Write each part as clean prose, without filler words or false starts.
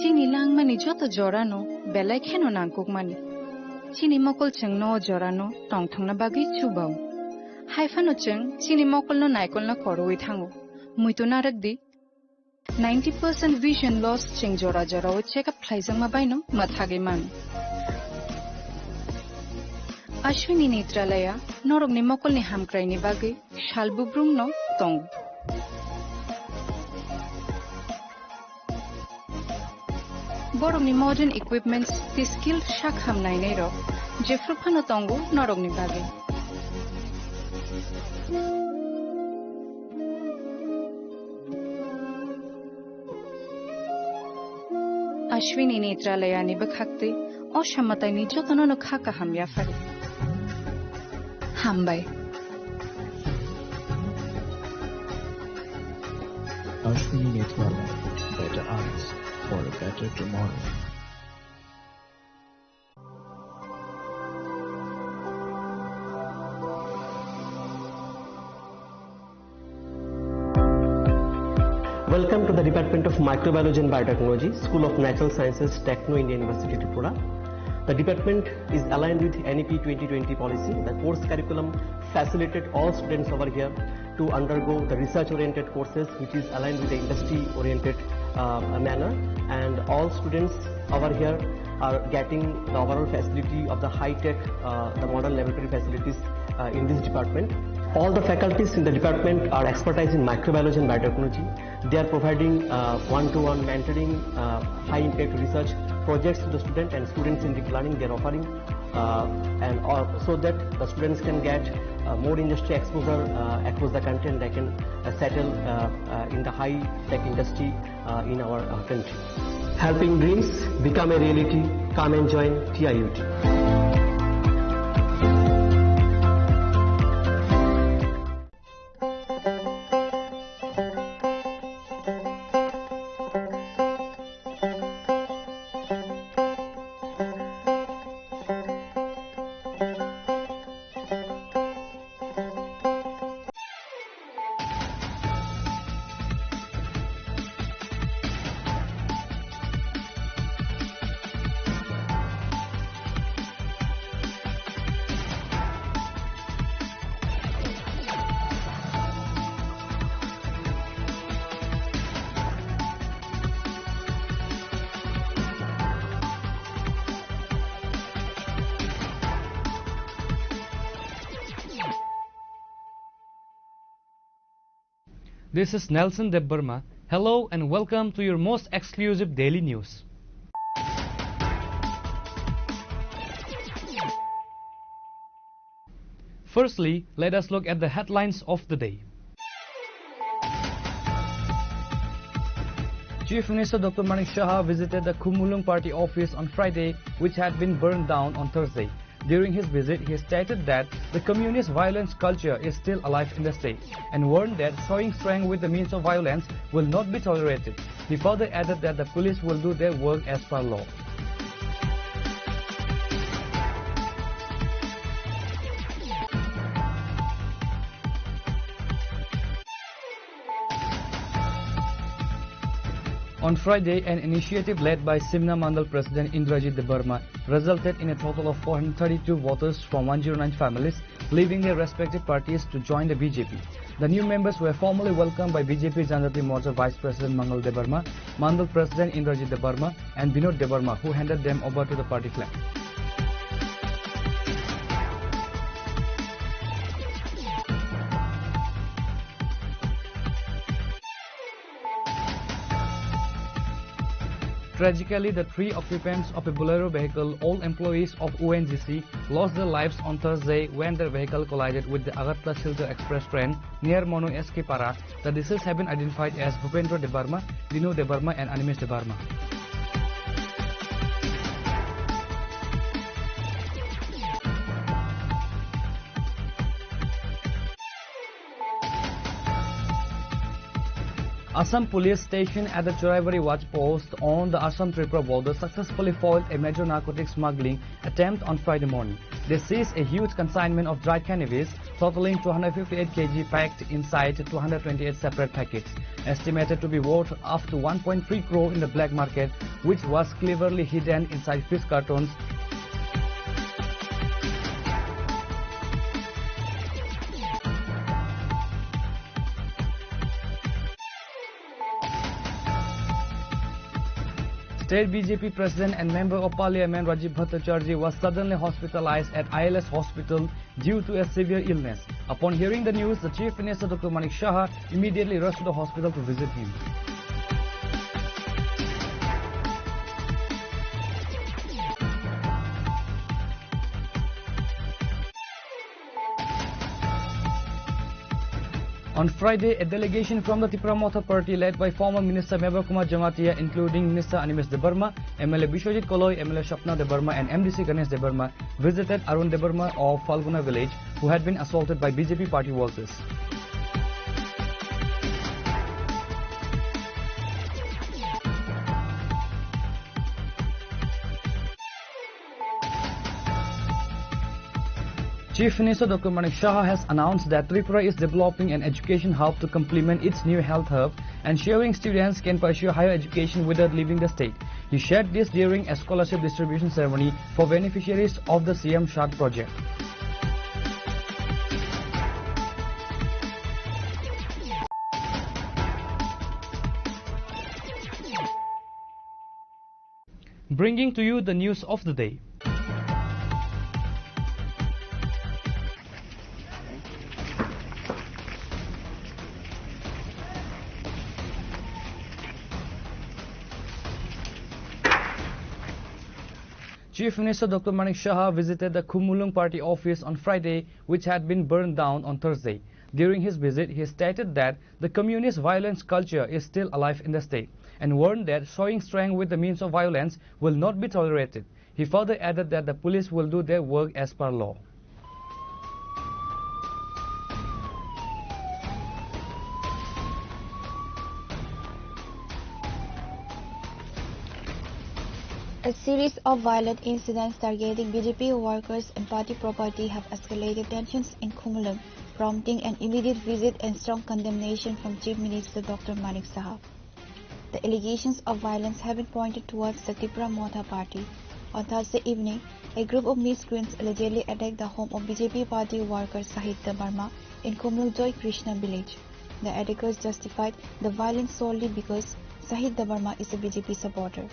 Chini lang mani joto jorano, belai keno nangkuk mani. Chini mokol cheng no jorano, tong thang na bagi chubao. Haifano cheng, chini mokol no naikol na koroi thango. Muito naragdi. 90% vision loss cheng jora o check up plaisang mabaino, mathage man. Ashwini Netralaya, norog ni mokol ni hamkray ni bagi, shalbubrung no, tong. Borog ni modern equipments, the skilled shak ham nai nero, jefrupano tongo, norog ni bagi. Ashwini Netralaya ni bakhakte, o shamatai ni jotono no khaka ham yafari. Hambai. Ashwini Netralaya, better eyes for a better tomorrow. Welcome to the Department of Microbiology and Biotechnology, School of Natural Sciences, Techno India University, Tripura. The department is aligned with NEP 2020 policy. The course curriculum facilitated all students over here to undergo the research-oriented courses, which is aligned with the industry-oriented manner. And all students over here are getting the overall facility of the high-tech, the modern laboratory facilities in this department. All the faculties in the department are expertise in microbiology and biotechnology. They are providing one-to-one mentoring, high-impact research projects to the student, and students in deep learning they are offering, so that the students can get more industry exposure across the country, and they can settle in the high-tech industry in our country. Helping dreams become a reality. Come and join TIUT. This is Nelson Debbarma. Hello and welcome to your most exclusive daily news. Firstly, let us look at the headlines of the day. Chief Minister Dr. Manik Shah visited the Kumulung party office on Friday, which had been burned down on Thursday. During his visit, he stated that the communist violence culture is still alive in the state and warned that showing strength with the means of violence will not be tolerated. He further added that the police will do their work as per law. On Friday, an initiative led by Simna Mandal President Indrajit Debbarma resulted in a total of 432 voters from 109 families leaving their respective parties to join the BJP. The new members were formally welcomed by BJP Janjati Morcha Vice President Mangal Debbarma, Mandal President Indrajit Debbarma and Binod Debbarma, who handed them over to the party flag. Tragically, the three occupants of a Bolero vehicle, all employees of ONGC, lost their lives on Thursday when their vehicle collided with the Agartala-Silchar express train near Monu SK Para. The deceased have been identified as Bhupendra Debbarma, Dino Debbarma and Animesh Debbarma. Assam police station at the Choraibari watch post on the Assam-Tripura border successfully foiled a major narcotics smuggling attempt on Friday morning. They seized a huge consignment of dried cannabis totaling 258 kg packed inside 228 separate packets, estimated to be worth up to 1.3 crore in the black market, which was cleverly hidden inside fish cartons. State BJP President and Member of Parliament Rajiv Bhattacharjee was suddenly hospitalized at ILS Hospital due to a severe illness. Upon hearing the news, the Chief Minister Dr. Manik Shah immediately rushed to the hospital to visit him. On Friday, a delegation from the Tripura Motha party led by former Minister Meba Kumar Jamatia, including Minister Animesh Debarma, MLA Bishwajit Koloi, MLA Shapna Debarma and MDC Ganesh Debarma visited Arun Debarma of Falguna village, who had been assaulted by BJP party workers. Chief Minister Dr. Manik Shah has announced that Tripura is developing an education hub to complement its new health hub, ensuring students can pursue higher education without leaving the state. He shared this during a scholarship distribution ceremony for beneficiaries of the CM Shad project. Bringing to you the news of the day. Chief Minister Dr. Manik Shah visited the Khumulung party office on Friday, which had been burned down on Thursday. During his visit, he stated that the communist violence culture is still alive in the state and warned that showing strength with the means of violence will not be tolerated. He further added that the police will do their work as per law. A series of violent incidents targeting BJP workers and party property have escalated tensions in Khumulung, prompting an immediate visit and strong condemnation from Chief Minister Dr. Manik Shah. The allegations of violence have been pointed towards the Tripura Motha party. On Thursday evening, a group of miscreants allegedly attacked the home of BJP party worker Sahit Debarma in Khumulung Joy Krishna village. The attackers justified the violence solely because Sahit Debarma is a BJP supporter.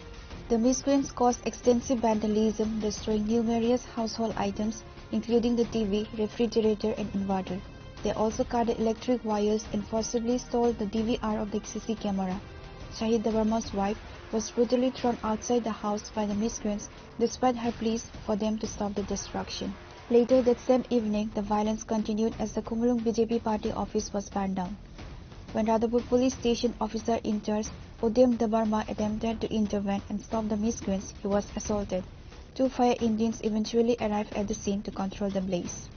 The miscreants caused extensive vandalism, destroying numerous household items, including the TV, refrigerator and inverter. They also cut the electric wires and forcibly stole the DVR of the CC camera. Shahid Debarma's wife was brutally thrown outside the house by the miscreants despite her pleas for them to stop the destruction. Later that same evening, the violence continued as the Khumulung BJP party office was burned down. When Radhapur police station officer in charge Udyam Debarma attempted to intervene and stop the miscreants, he was assaulted. 2 fire engines eventually arrived at the scene to control the blaze.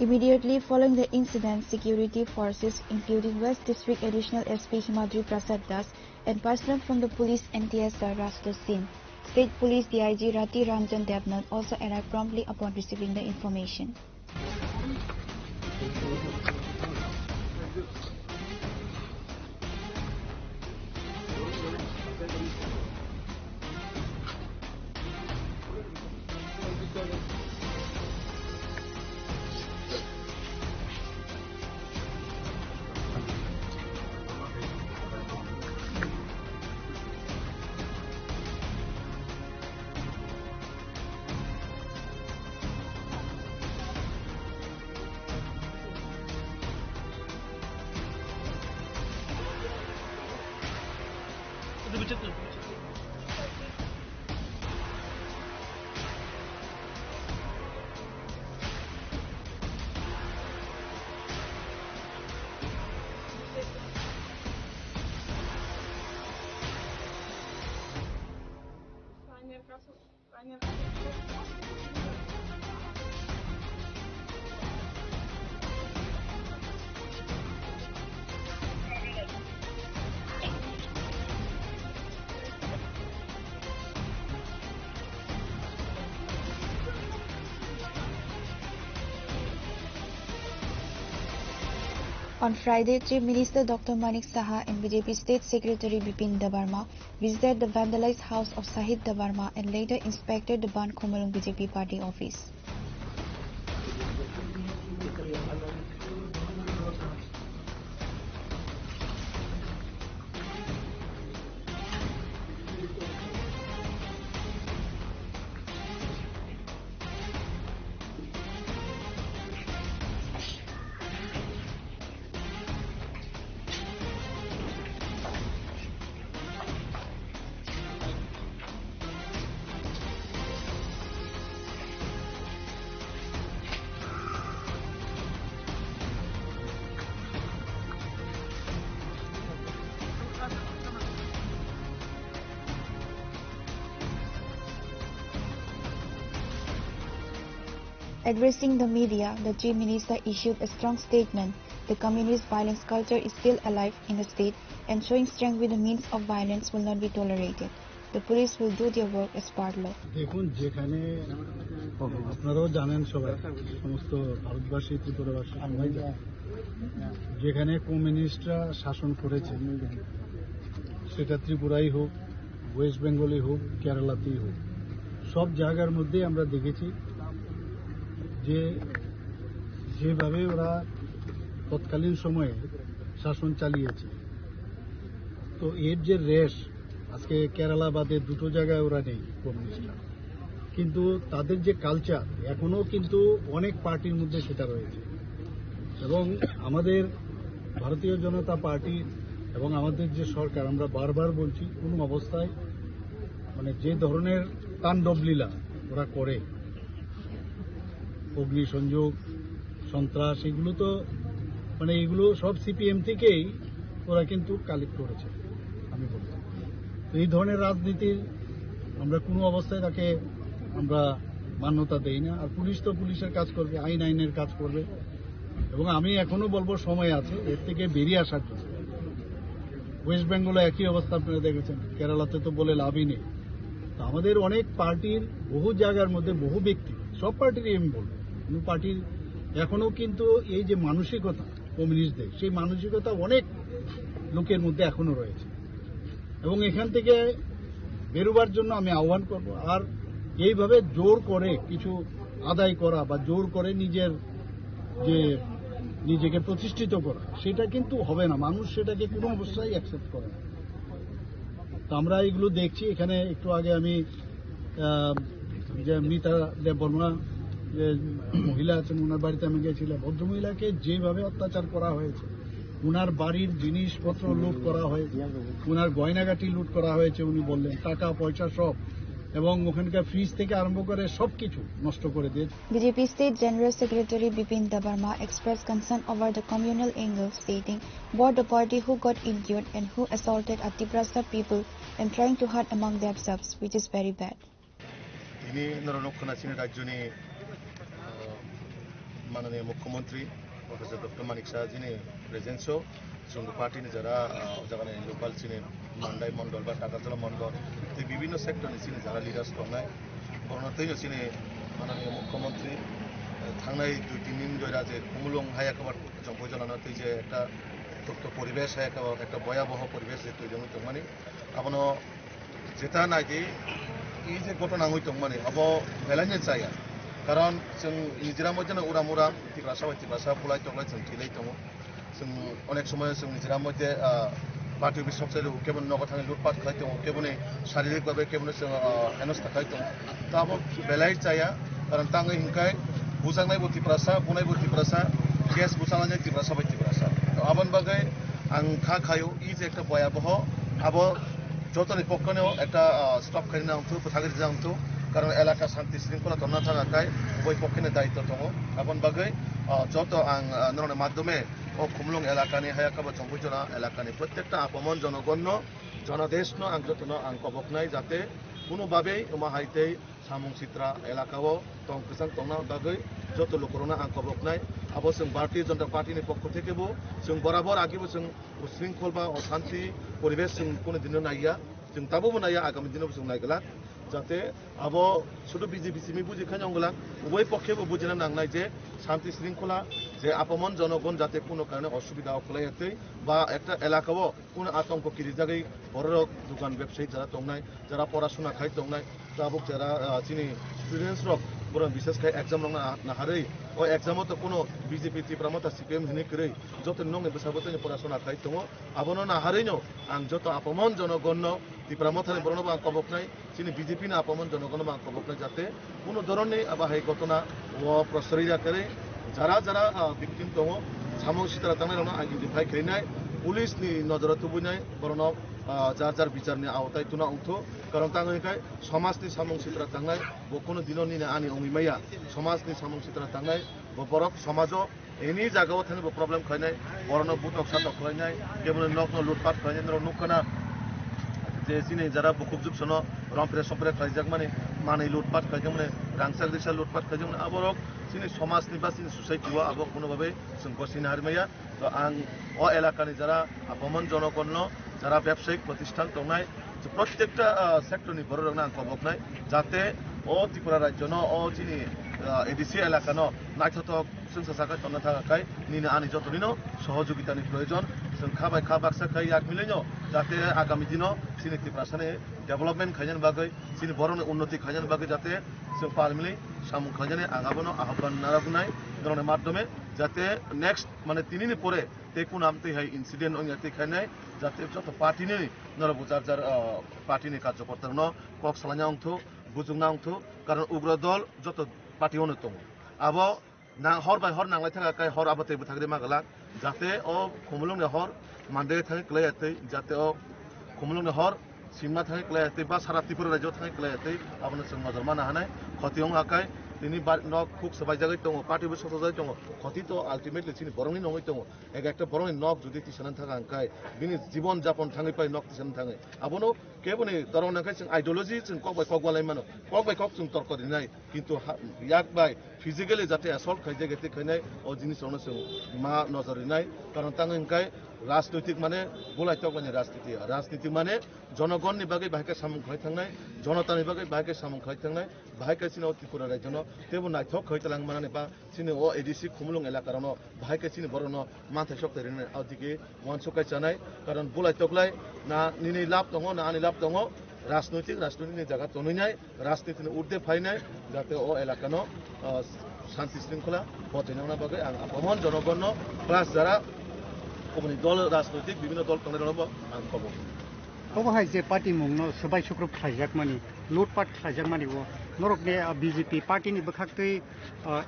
Immediately following the incident, security forces including West District Additional SP Himadri Prasad Das and personnel from the police NTSR rushed the scene. State Police DIG Rati Ranjan Devnath also arrived promptly upon receiving the information. On Friday, Chief Minister Dr. Manik Saha and BJP State Secretary Bipin Debarma visited the vandalized house of Sahid Debarma and later inspected the Ban Khumulung BJP party office. Addressing the media, the Chief Minister issued a strong statement. The communist violence culture is still alive in the state and showing strength with the means of violence will not be tolerated. The police will do their work as per law. দেখুন যেখানে আপনারাও জানেন সবাই সমস্ত ভারতবাসী ত্রিপুরাবাসী সবাই জানেন যেখানে কমিউনিস্টরা শাসন করেছে সেটা ত্রিপুরাই হোক ওয়েস্ট বেঙ্গলই হোক কেরালাতেই হোক সব জায়গার মধ্যে আমরা দেখেছি যে যেভাবে ওরা তৎকালীন সময়ে শাসন চালিয়েছে তো এর যে রেশ আজকে কেরালা বাদে দুটো জায়গায় ওরা নেই কমিউনিস্টরা কিন্তু তাদের যে কালচার এখনো কিন্তু অনেক পার্টির মধ্যে সেটা রয়েছে এবং আমাদের ভারতীয় জনতা পার্টি এবং আমাদের যে সরকার আমরা বারবার বলছি কোনো অবস্থায় মানে যে ধরনের তাণ্ডবলীলা ওরা করে অগ্নিসংযোগ সন্ত্রাস এগুলো তো মানে এগুলো সব সিপিএম থেকেই ওরা কিন্তু কালেক্ট করেছে আমি বলবো এই ধরনের রাজনীতির আমরা কোনো অবস্থায় তাকে আমরা মান্যতা দেই না আর পুলিশ তো পুলিশের কাজ করবে আইনের কাজ করবে এবং আমি এখনো বলবো সময় আছে এর থেকে বেরিয়ে আসার জন্য ওয়েস্ট বেঙ্গলে একই অবস্থা আপনারা দেখেছেন কেরালাতে তো বলে লাভই নেই তো আমাদের অনেক পার্টির বহু জায়গার মধ্যে বহু ব্যক্তি সব পার্টিরই আমি বলবো কোনো পার্টির এখনো কিন্তু এই যে মানসিকতা কমিউনিস্টদের সেই মানসিকতা অনেক লোকের মধ্যে এখনো রয়েছে এবং এখান থেকে বেরোবার জন্য আমি আহ্বান করব আর এইভাবে জোর করে কিছু আদায় করা বা জোর করে নিজেকে প্রতিষ্ঠিত করা সেটা কিন্তু হবে না মানুষ সেটাকে কোনো অবস্থায় অ্যাকসেপ্ট করে না তো আমরা এগুলো দেখছি এখানে একটু আগে আমি যে মিতা দেববর্মা যে মহিলা আছেন ওনার বাড়িতে আমি গিয়েছিলাম ভদ্রমহিলাকে যেভাবে অত্যাচার করা হয়েছে ওনার বাড়ির জিনিসপত্র লুট করা হয়েছে ওনার গয়নাগাটি লুট করা হয়েছে উনি বললেন টাকা পয়সা সব এবং ওখানকার ফ্রিজ থেকে আরম্ভ করে সবকিছু নষ্ট করে দিয়েছে BJP State General Secretary Bipin Debarma expressed concern over the communal angle, stating, "Both the party who got injured and who assaulted are Tiprasa people and trying to hurt among themselves, which is very bad." তিনি নরনক্ষণা চীনের রাজ্যনি মাননীয় মুখ্যমন্ত্রী professor doctor মানিক শাহ যিনি presence जों पार्टीनि जरा जगह local चीनी मंडाई मंडल बा टाकातला मंडल विभिन्न सेक्टरनि चीनी जरा लिडार्स दंनाय बरनाथैनो चीनी माननीय मुख्यमंत्री थांनाय 2-3 दिन धरे जे खुमुलुं हायाकाबार जों बयजनानो तै जे एकटा तत्व परिवेश हायाकाबार एकटा भयाबह परिवेश जे तैरि हइतो माने आबनो जेता नायदि এই যে ঘটনা হইতো মানে अब বেলাইনে চাইয়া কারণ जों निजिरा मध्यनो उरामुरा टिप्रासा फुलाय तगलाय जों थिलै दङ जों अनेक समय जों निजिरा मध्य पार्टी अफिस सबसे केवल नगद थांनाय लुटपाट खालाय दङ केवल शारीरिक भावे केवल जों हेनस्था खालाय दङ दा अब बेलाय चाइया कारण ताङै हिंखाय बुजांनाय टिप्रासा बुनाय टिप्रासा केस बुजांनाय टिप्रासा आबन बागै आं खायो इ जे एकटा भयाबह अब যতনি পক্ষনেও একটা স্টপ খাই না অংশ থাকি যা অংশ কারণ এলাকা শান্তি শৃঙ্খলা তন্না থাকায় উভয় পক্ষের দায়িত্ব দङ এখন বাগै যত আং নরনের মাধ্যমে ও খুমলুং এলাকানি হায়াকাবা চম্পুজনা এলাকানি প্রত্যেকটা আপমন জনগণ্য জনদেশন আং যতন আং কবকনাই যাতে কোনোভাবেই মাহাইতেই সামুং সিত্রা এলাকাও তংকসাং তংনা বাগৈ যত লোকরনা আং কবকনাই আবো जों भारतीय जनता पार्टीनि पक्ष থেকেও जों बराबर आगेबो जों শৃঙ্খল বা অশান্তি পরিবেশ जों কোনো দিনও নাইয়া जों दाबो नाया आगामी दिनाव जों नायगला जाते आबो शुद्ध बीजेपी सिमी बुझि खायंगला उभय पक्षेबो बुझिना नांनाय जे शांति शृंखला जे आपमन जनगण जाते कोनो कारणे असुविधा फलायाते बा একটা এলাকাও কোনো আতঙ্ক কিরি জায়গায় বড় দোকান ব্যবসায়ী যারা দংনায় যারা পড়াশোনা খাই দংনায় তাবুক যারা চিনি স্টুডেন্টস রক বড় বিশেষ করে एग्जाम না হারে ও एग्जामও তো কোনো বিজেপি ত্রিপুরামতা সিপিএম হিনি করে যত নং বেসাবতনি পড়াশোনা খাই দङ আবনো না হারেনো আং যত আপমন জনগণ ত্রিপুরামতানি বড়নো বা কবকনাই চিনি বিজেপি না আপমন জনগণ বা কবকনাই যাতে কোনো ধরনের আবাহাই ঘটনা ও প্রসরিয়া করে যারা যারা ভিকটিম দङ সামুং সিত্রা তাंनायनो आइडेन्टिफाइ खालामनाय पुलिसनि नजराव तुबुनाय बरनो जार जार बिचारनि आवताय तुना उंथो कारण तांगैखाय समाजनि सामुं सित्रा तांनाय बखोनो दिननि आनि अंगिमाया समाजनि सामुं सित्रा तांनाय बरफ समाजो एनि जागाव थांनो प्रब्लेम खायनाय बरनो बुटक साटक खायनाय केबल नकनो लुटपाट खायनाय नुखना जे सिनि जारा बुकुबजुक सनो रमप्रे समप्रे खायजाक माने लुटपाट खायजाक माने रांसाक दिसा लुटपाट खायजाक माने आबरक सिनि समाजनि बा सिनि सोसाइटिवा आबो कोनोभाबे जों बसिनो हारमाया तो आं अ एलाकानि जारा आपमन जनगण যারা ব্যবসায়িক প্রতিষ্ঠান দংনায় প্রত্যেকটা সেক্টরনি বড় রংনা কবকনায় যাতে ও ত্রিপুরা রাজ্য ও যিনি এডিসি এলাকা নাইথক সংসা সাকা তন্না থাকায় নিনে আনি যতনিনো সহযোগিতানি প্রয়োজন जों खाबाय खाबाक्सा खाय याक मिलायनो जाते आगामी दिनाव सिनि त्रिपुरासानि डेभलपमेन्ट खायजान बागै सिनि बर'नि उन्नति खायजान बागै जाते जों पारमिलि सामु खायजानि आगाबोनो आह्वान नाराबुनाय दरने माध्यमे जाते नेक्स्ट माने तिनिनि परे तेकु नामते हाय इन्सिडेंट ओंया तेखायनाय जाते जत पार्टीनि नरबु जार जार पार्टीनि कार्यकर्तानो कक सालायना अंथो बुजुंना अंथो कारण उग्र दल जत पार्टीयावनो दङ आबो ना हर बाय हर नांलाय थाखाय हर आबाते बुथाग्रे मागला जाते ओ खुमलुंनि हर मानदे थाङै क्लायाते जाते ओ खुमलुंनि हर सिमना थाङै क्लायाते बा सारा त्रिपुरा राज्योआव थाङै क्लायाते आबनो जों नजर मानो हानाय खतियाव आखाय তিনি নক খুব সবাই জায়গায় দङ পার্টিবো সত জায়গায় দङ ক্ষতি তো আলটিমেটলি চিনি বরংনি নङै দङ একটা বরংনি নক যদি তিসানাनै থাকা আंखाय बिनि জীবন যাপন थाङै পাই नक तिसानानै थाङै आबनो केबोनि दरंनाखाय जों आइडियोलॉजी जों कक बाय मानो कक बाय कक जों तर्क दिनाय किन्तु याक बाय फिजिकली जाते असल्ट खायजे गेते खायनाय ओ जिनिसआवनो जों मा नजर दिनाय कारण तांगैखाय राजनैतिक माने गलायतक माने राजनीति माने जनगणनि बागै बाहायके सामुं खाय थांनाय जनतानि बागै बाहायके सामुं खाय थांनाय बाहायके सिनो त्रिपुरा राज्यनो तेबो नायथक खाय तालां माने बा सिनो ओ एडिसि खुमलुं एलाकारनो बाहायके सिनो बरनो मानथाय सकतेरिने आदिके वानसकाय जानाय कारण गलायतकलाय ना निनि लाभ दङ ना आनि लाभ दङ राजनैतिकनि जायगा तनैनाय राजनीतिनि उर्धे फायनाय जाते ओ एलाकानो शांति शृंखला बजायनांना बागै आं आपमन जनगण प्लास जारा कमनि दल राजनैतिक বিভিন্ন दल तंनायनोबो आं खबर अबहाय जे पार्टी मुंनो सबाय सुक्रुप खायजाक मानि लुटपाट खायजाक मानि वो नरकने बीजेपी पार्टी नि बखाक्तै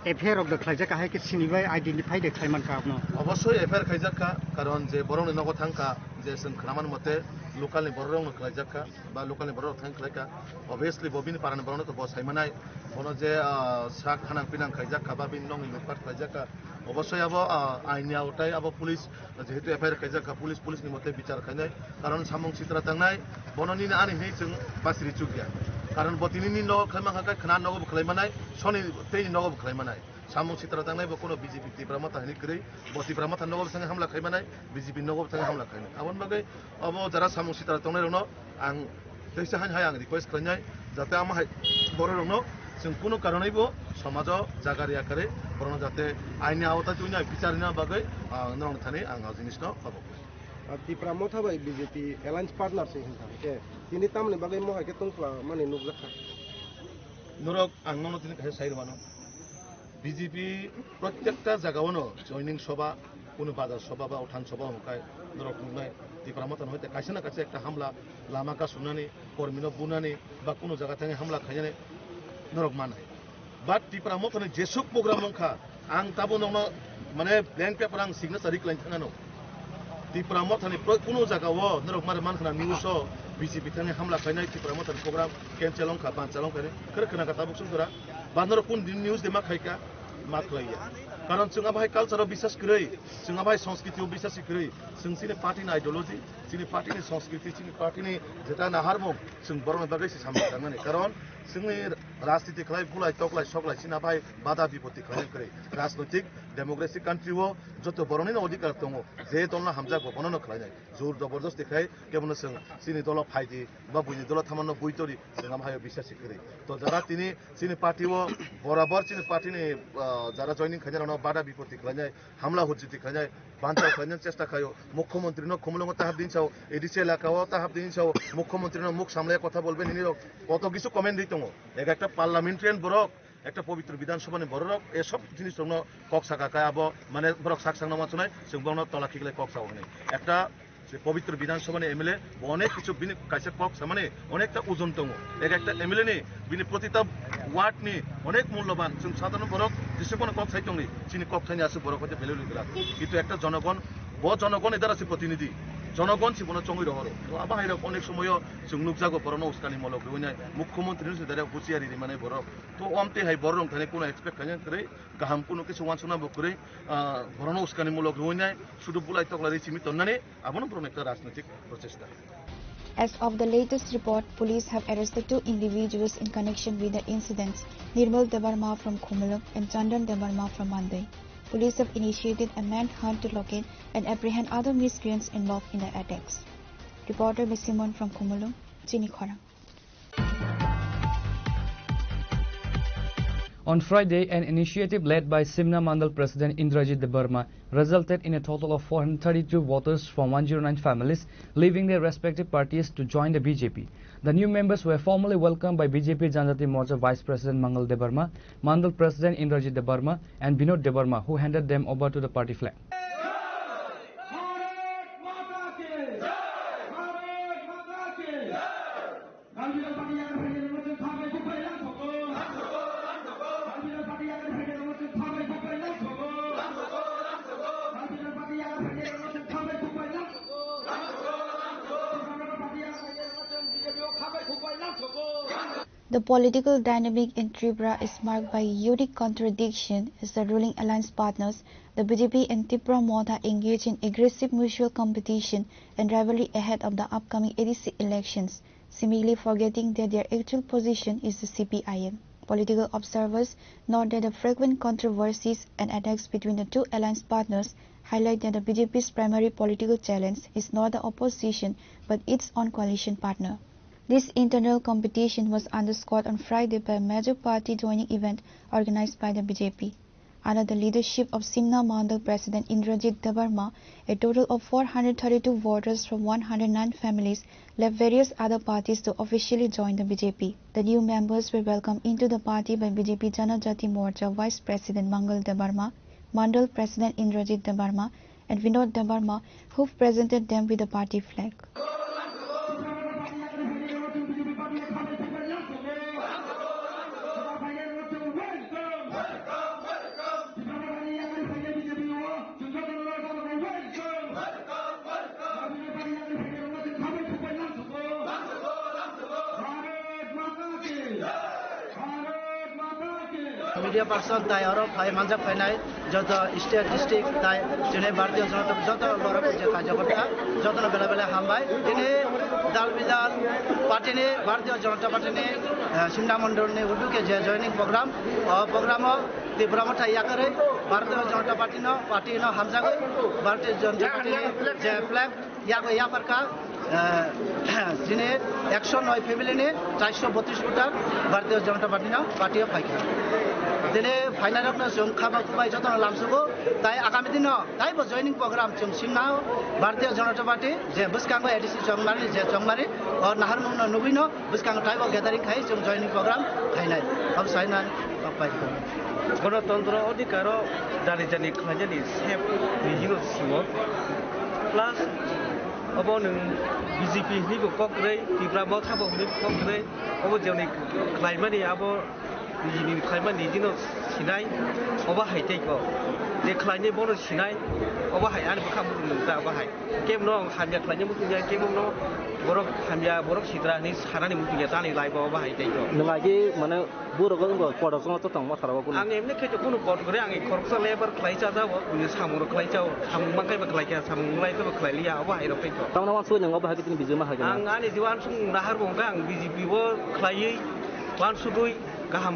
एफआईआर अफ द खायजाक हाय के सिनिबाय आइडेंटिफाई दे खायमान का आपनो अवश्य एफआईआर खायजाका कारण जे बरंनि नगो थांका जे जों खानामान मते लोकालनि बरंनो खायजाका बा लोकालनि बरंनो थां खायका अबियसलि बबिनि पारानि बरंनो तो बसायमानाय बनो जे सा खानां पिनां खायजाका बा बिनि नंनि लुटपाट खायजाका अवश्य अब आइननि आवताय अब पुलिस जेहेतु एफआईआर खायजाका पुलिसनि मते बिचार खायनाय कारण सामुं सित्रा थांनाय बननि आनि हे जों बासिरि चुकिया कारण बतिनि न खायमाखाय खाना नगो खायमानाय सनि तेनि नगो खायमानाय सामुं सित्रा थांनाय बो कोनो बीजेपी टिप्रामता हनि करै बतिप्रामता नगो संगे हमला खायमानाय बीजेपी नगो संगे हमला खायनाय आबन बागै अब जारा सामुं सित्रा थांनाय रनो आं तैसा हाय आं रिक्वेस्ट खायनाय जाते आमाहाय बरनो जों कोनो कारनैबो समाजाव जागारि आकारे बरनो जाते आइननि आवताय तुइना बिचारना बागै नरं थानि आं जिनिसनो खबर टिप्रामता बाय बीजेपी एलायंस पार्टनार से हिंसा के तिनि तामनि बागै महाय के तंफ्ला माने नुग्लाखा नरक आंनो तिनि खाय साइरमानो बीजेपी प्रत्येकटा जागावनो जयनिं सभा কোনো বাজার সভা বা উঠান সভা হকায় নরক নুনাय टिप्रामता হইতে কাছে না কাছে একটা হামলা লামাকা সুনানি কর্মীনো বুনানি বা কোনো জায়গা থেকে হামলা খাইনে নরক মানাय বাট टिप्रामतानि जेसुक प्रग्राम मंखा आं ताबो नंनो माने ब्लेंक पेपर आं सिग्नेचार रिक्लाइन थाङानो टिप्रामतानि कोनो जागाव नरक मारे मानखना news BJP thani hamla khainai Tripura motan program cancel ong kha ban chalong kare kar khana kata buksum tora bandor kun news de ma khaika ma khlaiya karon chunga bhai culture bisas krei chunga bhai সংস্কৃতি bisas krei sini party na ideology sini party ni সংস্কৃতি sini party ni jeta na harmok sing borong bagai si samne tangane karon sini রাজনীতি khlai bulai toklai soklai sina bhai bada bipoti khlai krei রাজনৈতিক democracy country ও যত বরণি অধিকার দङ যে দলনা হামজাগো বনন খাইনাय জোর জবরদস্তি খাই কেমন जों सिनि दल फाइदि बा बुनि दल थामन बुइतरि जों भाय বিশ্বাসী করি তো যারা তিনি सिनि पार्टी ও बराबर सिनि पार्टी नि যারা জয়েनिंग খাইनाय बादा बिपत्ति खाइनाय हामला हुज्जिति खाइनाय बान्चाव खाइनाय চেষ্টা खायो मुख्यमंत्री न खुमलंग ताहाब दिनसाव एडिसि এলাকাও ताहाब दिनसाव मुख्यमंत्री न मुख सामलाय কথা বলবেন ইনি কত কিছু কমেন্ট দিতङ একটা পার্লামেন্টারিয়ান বরক একটা পবিত্র বিধানসভানি বড়রক এসব জিনিস রং কক সাকাকায় আবো মানে বরক সাকসাংনা মাছনায় जों বাংলা তলাখিগলে কক সাওনে একটা পবিত্র বিধানসভানি এমএলএ অনেক কিছু বিনি কাইসে কক সামানে অনেকটা ওজন দङ একটা এমএলএ নি বিনি প্রতিটা ওয়ার্ড নি অনেক মূল্যবান जों সাধারণ বরক যেসবন কক সাইতংনি চিনি কক সাইনি আছে বরক হতে ভ্যালু লিগলা কিন্তু একটা জনগণ জনগণ এদার আছে প্রতিনিধি জনগণ জীবন চঙ্গি রহর তো আবাহাই অনেক সময় जों নুকজাগো বরনো উস্কানি মলক রইনাय মুখ্যমন্ত্রী সুদারে হুঁশিয়ারি মানে বড় তো অমতে হাই বড় রং থানে কোনো এক্সপেক্ট খাইন করে গাহাম কোনো কিছু ওয়ানসনা বকরে বরনো উস্কানি মলক রইনাय শুধু বুলাই তকলারি চিমি তন্নানে আবনো প্রম একটা রাজনৈতিক প্রচেষ্টা As of the latest report, police have arrested 2 individuals in connection with the incidents, Nirmal Debarma from Khumulung and Chandan Debarma from Mandai. Police have initiated a manhunt to locate and apprehend other miscreants involved in the attacks. Reporter Miss Simon from Khumulung, Chini Khorang. On Friday, an initiative led by Simna Mandal President Indrajit Debarma resulted in a total of 432 voters from 109 families leaving their respective parties to join the BJP. The new members were formally welcomed by BJP Janjati Morcha Vice President Mangal Debarma, Mandal President Indrajit Debarma and Binod Debarma, who handed them over to the party flag. The political dynamic in Tripura is marked by a unique contradiction as the ruling alliance partners, the BJP and Tripura Motha, engage in aggressive mutual competition and rivalry ahead of the upcoming ADC elections, seemingly forgetting that their actual position is the CPIM. Political observers note that the frequent controversies and attacks between the two alliance partners highlight that the BJP's primary political challenge is not the opposition but its own coalition partner. This internal competition was underscored on Friday by a major party joining event organized by the BJP. Under the leadership of Simna Mandal President Indrajit Debarma, a total of 432 voters from 109 families left various other parties to officially join the BJP. The new members were welcomed into the party by BJP Janajati Morcha Vice President Mangal Debarma, Mandal President Indrajit Debarma and Binod Debarma, who presented them with the party flag. Media person tai aro phai manja phainai joto state district tai jene bharatiya janata joto borok je kajagota joto bela bela hambai dine dal bidal party ne bharatiya janata party ne simna mandal ne udu ke je joining program Tripura mata yakare bharatiya janata party no hamjagai bharatiya janata party ne je flag yago yaparka जिन्हें 109 family ने 432 voter Bharatiya Janata party ना party फाइका दिने final अपना जों खाबा खुबाय जतो लामसुगो ताई आगामी दिन ताई बो जॉइनिंग प्रोग्राम जों सिमना भारतीय जनता पार्टी जे बुसकांगो एडिसी चंगमारी और नाहरमुंग नुबिनो बुसकांगो ताई बो गैदरिंग खाइ जों जॉइनिंग प्रोग्राम खाइनाय अब साइनान पाइ गणतन्त्र अधिकार दारि जानि खाजनि सेफ निजिनो सिमो प्लस अब नों बीजेपी नि को कक्रै Tripura Motha bo नि कक्रै अब जोंनि क्लाइमानि अब निजिनि खायमान निजिनो सिनाय अबा हायथायखौ जे खालायनि बर' सिनाय अबा हाय आरो खाम दा अबा हाय केम न हामिया खालायनि मुतिया केम न बर' हामिया बर' सिद्रानि सारानि मुतिया जानि लाइबा अबा हायथायखौ नङाखि माने बर'खौ पदकखौ तो थांबा थाराबा आं एमने खेते कोनो पद करे आं खरसा लेबर खालायचा जाबो बिनि सामुर खालायचाव सामुं माखायबा खालायचा सामुं लायबा खालायलिया अबा हायरो फैखौ तावना मानसि नङा बाहाय बिदिनो बिजोमा हागोन आं आनि जिवान सुं नाहार बंगा आं बिजेपिबो खालायै वान सुदुइ गाहाम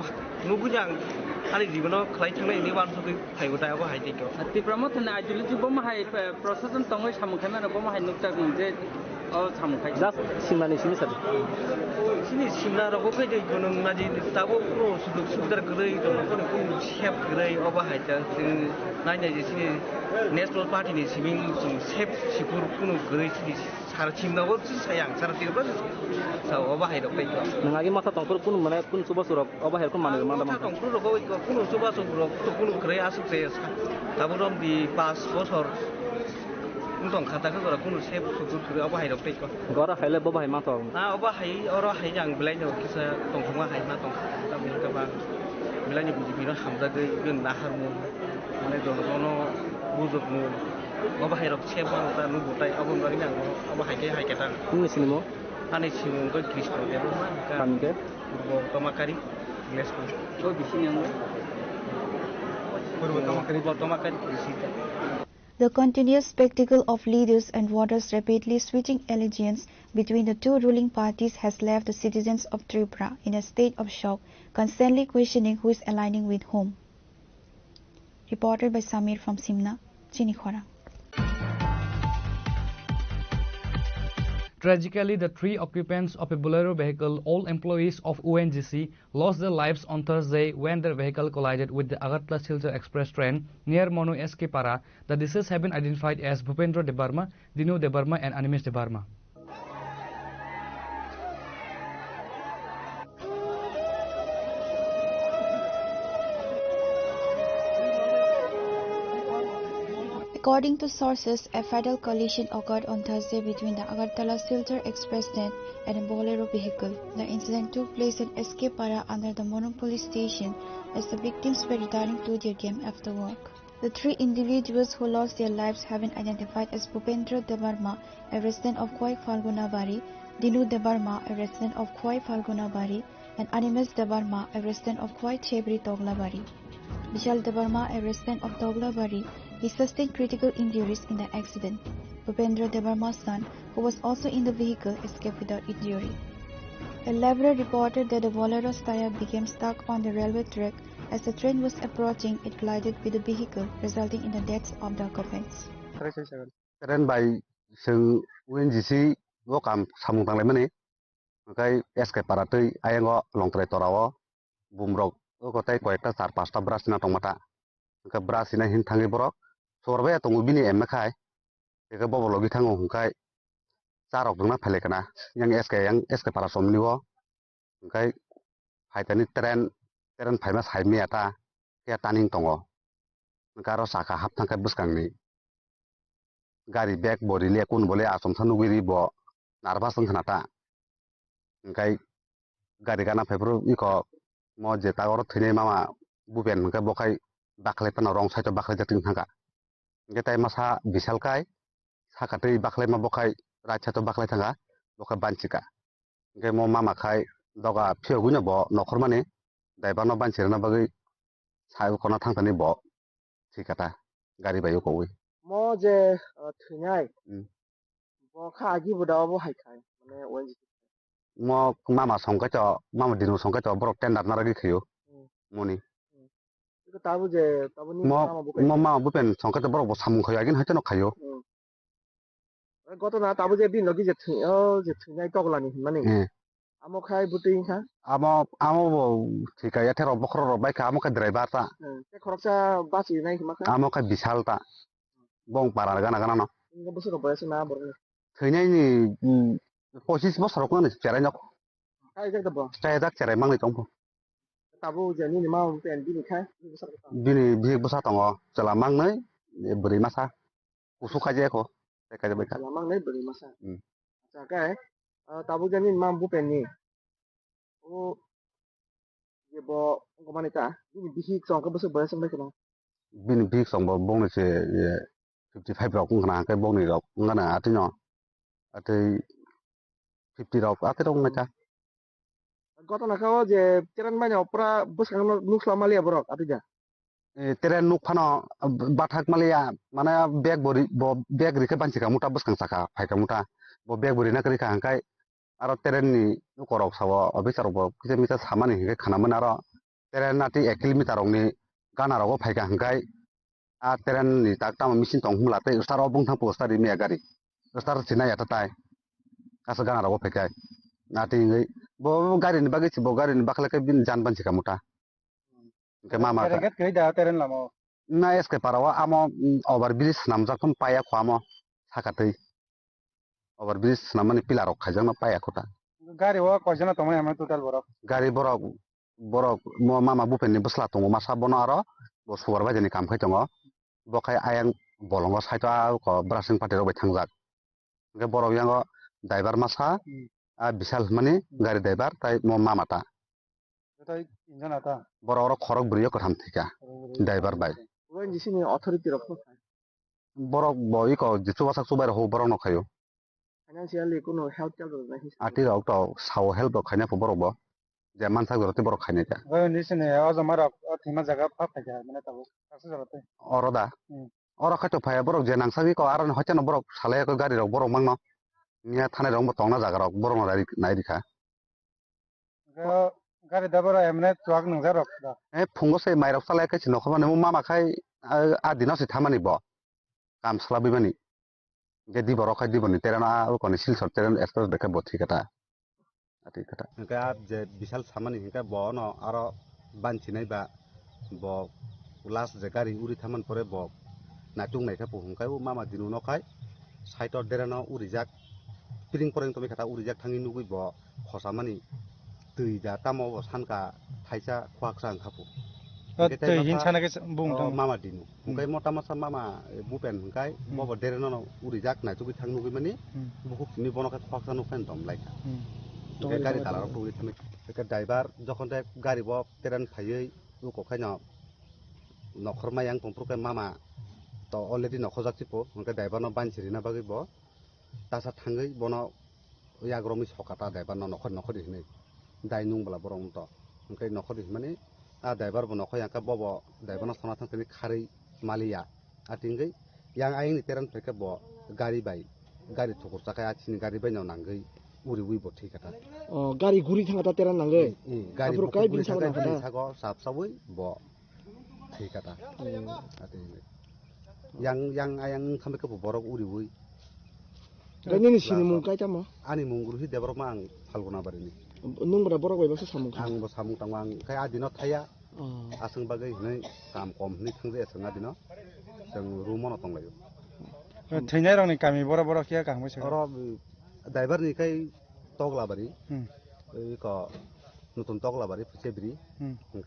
नुगुजां आनि जीवनाव खालाय थांनायनि वान सुदुइ फायबो दायाबो हायदैखौ तिफ्रामो थाना आइडियोलॉजी बम हाय प्रशासन तंगै सामुखाय माने बम हाय नुकता जे अ सामुखाय जास्ट सिमानि सिनि सार सिनि सिमना रबो फैदै गोनां नाजि दाबो प्र सुदुक सुदार गरै दङ कोनो सेफ गरै अबा हायजा जों नायनाय जे सिनि नेशनल पार्टीनि सिमिं जों सेफ सिकुर कोनो गरै सिनि सार सिमनावबो सायां सार तिरबो साव अबा हायदो फैखौ नङाखि माथा तंफोर कोनो माने कोनो सुबा सुरब अबा हायखौ माने माथा तंफोर रबो कोनो सुबा सुरब तो कोनो गरै आसुसे दाबो रम दि 5 बছর उनदं खाताखौ जरा कोनो सेफ सुकुर गरै अबा हायदो फैखौ गरा हायले बबा हाय माथा अबा हाय अरा हाय जां बिलाइनो किसा तंथुमा हाय मा तंखा दा बेखौबा बिलाइनि बिजिबिनो हामजागै जों नाहारमु माने दनगनो बुजुगमु अबा हायरो सेफ दा नुबुताय अबन बागै नांगौ अबा हायके हायकेटा बुंनो सिनेमा आनि सिमुंगो कृष्ण देबो मा कानके पूर्व तमाकारी इंग्लिसखौ तो बिसिनियाव पूर्व तमाकारी कृषि The continuous spectacle of leaders and voters rapidly switching allegiance between the two ruling parties has left the citizens of Tripura in a state of shock, constantly questioning who is aligning with whom. Reported by Samir from Simna, Chini Khorang. Tragically, the three occupants of a Bolero vehicle, all employees of ONGC, lost their lives on Thursday when their vehicle collided with the Agartala-Silchar express train near Monu SK Para. The deceased have been identified as Bhupendra Debarma, Dinu Debarma and Animesh Debarma. According to sources, a fatal collision occurred on Thursday between the Agartala-Silchar express train and a Bolero vehicle. The incident took place in SK Para under the Monopoly station as the victims were returning to their game after work. The three individuals who lost their lives have been identified as Bhupendra Debarma, a resident of Khoi Phalgunabari, Dinu Debarma, a resident of Khoi Phalgunabari, and Animesh Debarma, a resident of Khoi Chebri Toglabari. Vishal Debarma, a resident of Toglabari, he sustained critical injuries in the accident. Bhupendra Debarma's son, who was also in the vehicle, escaped without injury. A laborer reported that the Bolero's tire became stuck on the railway track. As the train was approaching, it collided with the vehicle, resulting in the deaths of the occupants. Train by Sung ONGC Wokam Samung Lemani, okay, SK Paratui, Ayango, Long Tretorawa, Boomrock, Okotai, Quetta, Pasta Brasina Tomata, Brasina Hintangi Borok, Sorbe to Mubini and Makai, the Bobologi Tango Hunkai, Sarok Duna Pelecana, young SK Parasom Livo, okay, Haitani Tren Famous Haimiata, Taning Tongo, Karo Saka Haptanka Buskangni. Gari back body le kun bole asom thanu wiri bo narva sang thanata kai gari kana febro iko mo je ta gor thine mama buben ka bokai bakle tan rong sai to bakle jating thanga ge tai masa bisal kai sakatei bakle ma bokai racha to bakle thanga bokai banchika ge mo mama kai doga phiogunya bo nokhor mane daiba no banchirna bagai sai kona thangtani bo thikata gari bayo ko mo je thungai bo kha gi buda bo hai khai mane ONGC mo mama songka cho mama dinu songka cho borok tender naragi khiyo moni ko tabu je tabu ni mo mama bupen songka cho borok samung khoya gin hacho no khayo goto na tabu je din logi je thungai toglani mane amo khai buti kha amo bo thika ya thero bokhro ro bai ka amo ka driver ta te khoroksa basi nai ma kha amo ka bisal ta bong para gana gana no ngo bosu ro bayas na bor thunai ni 25 বছর কোন চেরাই knock khai jak dabo চাই দাক চেরাই মাংনি tong tabu je ni ma pen bini khai bini bi bosa tong chala mangnai beri masa kusu khaje ko ka jabai ka chala mangnai beri masa acha kai tabu je ni ma bu pen ni o bo ngomani ta ini bihi song ka bosu boya sampai kana bini big song bo bong se 55 rok ngana kai bong ni rok ngana ati no ati 50 rok ati rok ngaca gotona kao je teran banyak opera bus kan nuk selama lia borok atija teren nuk phano bathak malia mana bag bori bo bag rike banchi ka muta buskang saka phai ka muta bo bag bori na kari ka angkai aro teren ni nukorok sawo obisar bo kise mita samani hingke khanaman aro teren nati 1 kilometer rok ni gana rok phai ka angkai a teren ni tak tama machine tong humla te star obung thang poster ni gari star china ya tatai asa gana rok phai kai nati ngai bo gari ni bagi bo gari ni bakla ke bin jan banchi ka muta ke mama Tereget kai da teren lamo. na eske parawa amo overbridge namjakom paya khwamo sakatei overbridge namani pilar rok khaijang paya khota Gari wa kojana tomai ama total borok. gari borok borok mo mama bupenni busla tongo masa bono aro bo supervisor kam khai tongo bokai ayang bolongo saito ko brushing party rok thangjak ke borok yango driver masa a bisal mani gari driver tai mo mama ta Total injana ta. borok rok khorok briyo katham thika driver bai wen di sini authority rok borok boi ko jitu wasak subai ho borok no khayo financially kuno help chal do nahi ati rok to saw help rok khaina borok bo je mansa goroti borok khaina ta Wen di sini aja marok thima jaga pa pa ja mana tabo. Aksu jarote. oroda oro khaito phaya borok je nangsagi ko aron hochano borok salaya ko gari rok borok mangno niya thane rok bo tongna jaga rok borok no nai rikha Gari dabara emne tuak nang jarok da. e phungo se mairok salaya kai chino khobane mo mama khai a dinasi thamani bo kam slabi mani ge di borok khai di boni terana ko ni silsor teren express beka bo thikata ati kata ka je bisal samani ka bo no aro banchi nai ba bo last je gari uri thaman pore bo natung nai ka puhung kai mama dinu no khai saitor derano uri jak piring poreng tomi kata uri jak thangi nugui bo khosamani tui ja tamo bo sanka thaisa khwak sang khapu Tei hin chana ke bung tang. mama dinu kai mota masa mama bupen kai bo derano uri jak nai tugi thang nugui mani buku ni bono ka khwak sang fen dom laika gari talar ko uri thami ka driver jokhon te gari bo teren phaiei uko khaina nokhor mayang tongpro ke mama to already nokhojak chipo ka driver no banchiri na bagi bo tasa thangai bono yagromi sokata driver no nokhor nokhor hinai dai nung bala borong to kai nokhor mani a driver bo nokhor yang ka bobo driver no sona thang tani khari malia atingai yang aing ni teran pheke bo gari bai gari thukur chakai achini gari bai no nangai uri ui bo thikata gari guri thangata teran nangai gari apro kai bin sago thangata sago sap sabui bo thikata atingai yang ayang khambe ka borok uri ui gani ni sini mung kai tamo ani munguru hi debrok mang falguna barini nung bra borok bai basa samung ang bo samung tangwang kai adino thaya asung bagai nei kam kom ni thangje asung adino jeng rumono tonglayo Thainai rong ni kami bora bora kia kang mai oro driver ni kai togla bari ko nutun togla bari phsebri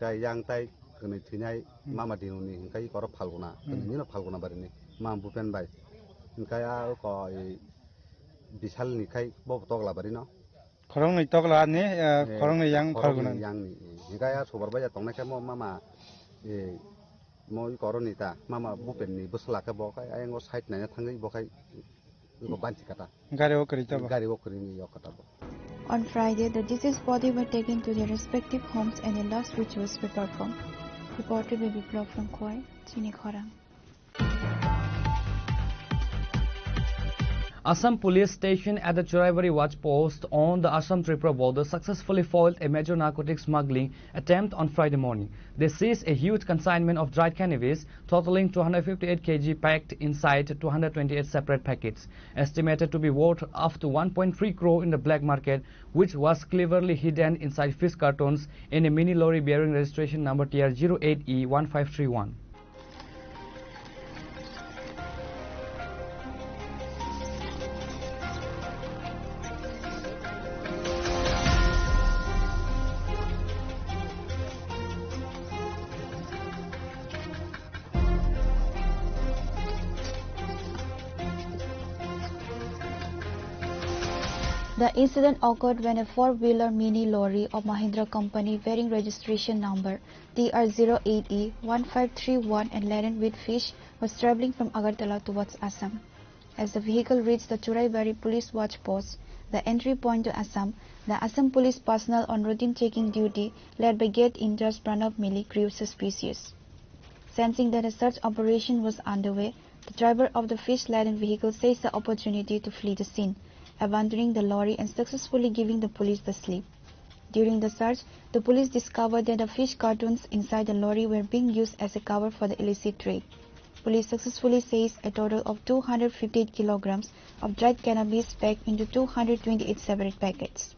kai yang tai kene thinai mama dinu ni kai kor falguna ni no falguna bari ni mam bupen bai kai a ko bisal ni kai bo togla bari no Khorong ni tokla ni khorong ni yang falguna yang ni kai a sobar bai tongna kai mo mama mo koroni ta mama bupen ni busla ka bo kai ayango site na thangai bo kai ko banchi kata gari o kari tabo gari o kari ni yo kata bo On Friday, the deceased body were taken to their respective homes and the last rituals were performed. Reported by Biplov from Khoi, Chini Khorang. Assam police station at the Choraibari watch post on the Assam Tripura border successfully foiled a major narcotics smuggling attempt on Friday morning. They seized a huge consignment of dried cannabis totaling 258 kg packed inside 228 separate packets, estimated to be worth up to 1.3 crore in the black market, which was cleverly hidden inside fish cartons in a mini lorry bearing registration number TR08E1531. The incident occurred when a four-wheeler mini lorry of Mahindra company bearing registration number TR08E1531 and laden with fish was travelling from Agartala towards Assam. As the vehicle reached the Churaibari police watch post, the entry point to Assam, the Assam police personnel on routine checking duty led by Gate in-charge Pranav Mili grew suspicious. Sensing that a search operation was underway, the driver of the fish-laden vehicle seized the opportunity to flee the scene, abandoning the lorry and successfully giving the police the slip. During the search, the police discovered that the fish cartons inside the lorry were being used as a cover for the illicit trade. Police successfully seized a total of 258 kilograms of dried cannabis packed into 228 separate packets.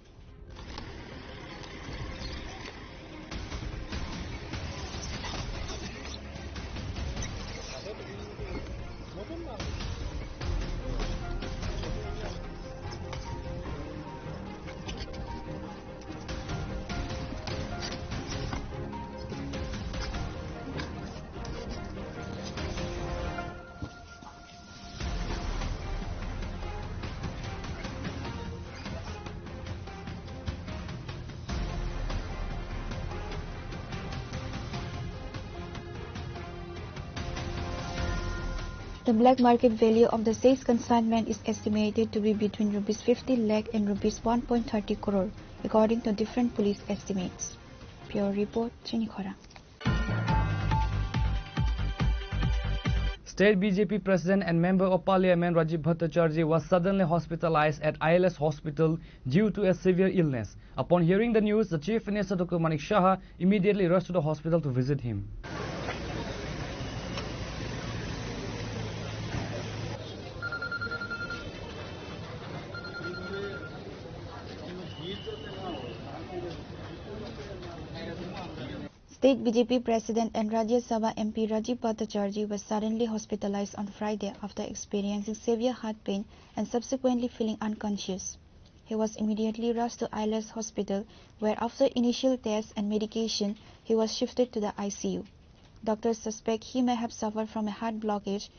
The black market value of the seized consignment is estimated to be between Rs 50 lakh and Rs 1.30 crore, according to different police estimates. Pure report, Chini Khorang. State BJP President and Member of Parliament Rajiv Bhattacharjee was suddenly hospitalized at ILS Hospital due to a severe illness. Upon hearing the news, the Chief Minister Dr. Manik Saha immediately rushed to the hospital to visit him. State BJP President and Rajya Sabha MP Rajiv Bhattacharjee was suddenly hospitalized on Friday after experiencing severe heart pain and subsequently feeling unconscious. He was immediately rushed to ILS Hospital, where after initial tests and medication, he was shifted to the ICU. Doctors suspect he may have suffered from a heart blockage,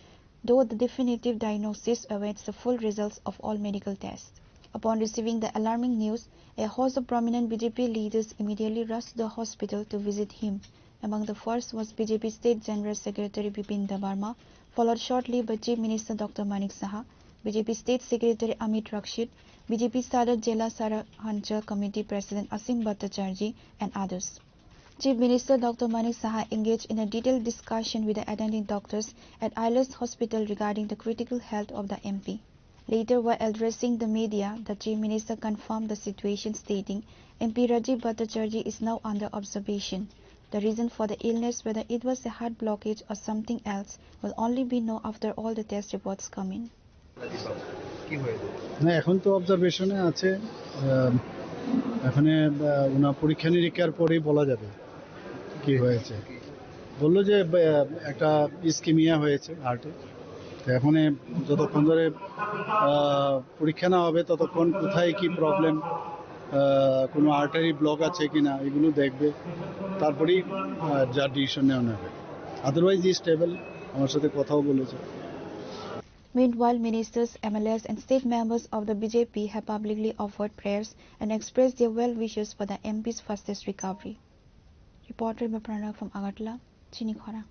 though the definitive diagnosis awaits the full results of all medical tests. Upon receiving the alarming news, a host of prominent BJP leaders immediately rushed to the hospital to visit him. Among the first was BJP State General Secretary Bipin Debarma, followed shortly by Chief Minister Dr. Manik Saha, BJP State Secretary Amit Rakshit, BJP Sadar Jela Sarahancha Committee President Asim Bhattacharjee, and others. Chief Minister Dr. Manik Saha engaged in a detailed discussion with the attending doctors at ILS Hospital regarding the critical health of the MP. Later, while addressing the media, the Chief Minister confirmed the situation, stating, MP Rajiv Bhattacharjee is now under observation. The reason for the illness, whether it was a heart blockage or something else, will only be known after all the test reports come in. এখন তো অবজারভেশনে আছে, এখানে ওনা পরীক্ষা নিরীক্ষার পরেই বলা যাবে কি হয়েছে। বললো যে একটা ইসকেমিয়া হয়েছে হার্টে। এখন যতক্ষণ ধরে পরীক্ষা না হবে ততক্ষণ কোথায় কি প্রবলেম, কোনো আর্টারি ব্লক আছে কিনা এগুলো দেখবে, তারপরেই যা ডিসিশন নেওয়া হবে। আদারওয়াইজ ই স্টেবল, আমার সাথে কথাও বলেছে। Meanwhile, ministers, MLAs and state members of the BJP have publicly offered prayers and expressed their well wishes for the MP's fastest recovery. Reporter Pranav from Agartala, Chini Khorang.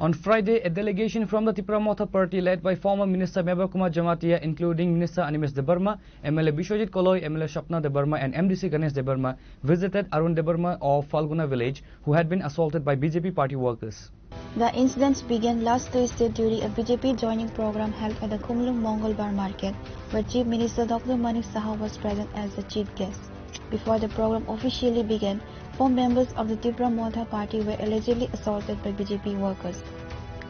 On Friday, a delegation from the Tripura Motha party led by former Minister Mebab Kumar Jamatia, including Minister Animesh Debarma, MLA Bishwajit Koloi, MLA Shapna Debarma and MDC Ganesh Debarma visited Arun Debarma of Falguna village, who had been assaulted by BJP party workers. The incidents began last Thursday during a BJP joining program held at the Kumlung Mongolbar market, where Chief Minister Dr. Manik Saha was present as the chief guest. Before the program officially began, 4 members of the Tripura Motha party were allegedly assaulted by BJP workers.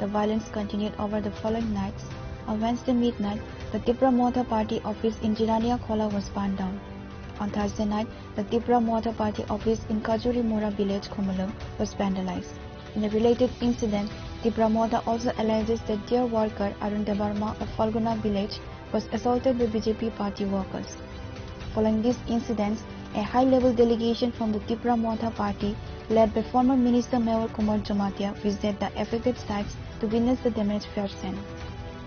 The violence continued over the following nights. On Wednesday midnight, the Tripura Motha party office in Jirania Khola was burned down. On Thursday night, the Tripura Motha party office in Kajuri Mora village, Kumulum, was vandalized. In a related incident, Tripura Motha also alleges that their worker Arun Debarma of Falguna village was assaulted by BJP party workers. Following these incidents, a high-level delegation from the Tripura Motha party, led by former Minister Mebab Kumar Jamatia, visited the affected sites to witness the damage firsthand.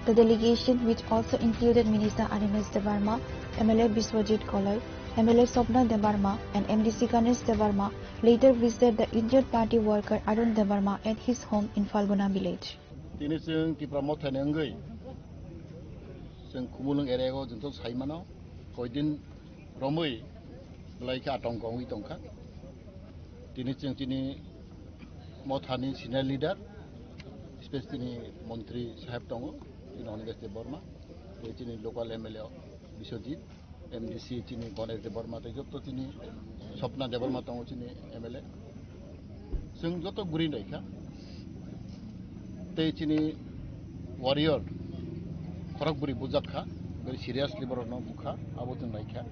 The delegation, which also included Minister RMS Devarma, MLA Biswajit Kolai, MLA Sopna Devarma, and MDC Ganesh Devarma, later visited the injured party worker Arun Devarma at his home in Falguna village. Tini sing Tripura mothane ngai, sing kumulung area ko jentuk sai mana, koidin romoi, belai ke atong kong itong ka. Tini sing tini mothani senior leader, especially Montri Sahib Tongo, in Englsih Burma, tini local MLA Biswajit, MDC tini Ganesh Burma, joto tini Sopna Devarma Tongo tini MLA. Sing joto green raika. Te chini warrior korak buri bujat kha very seriously boro no bukha abotun naikha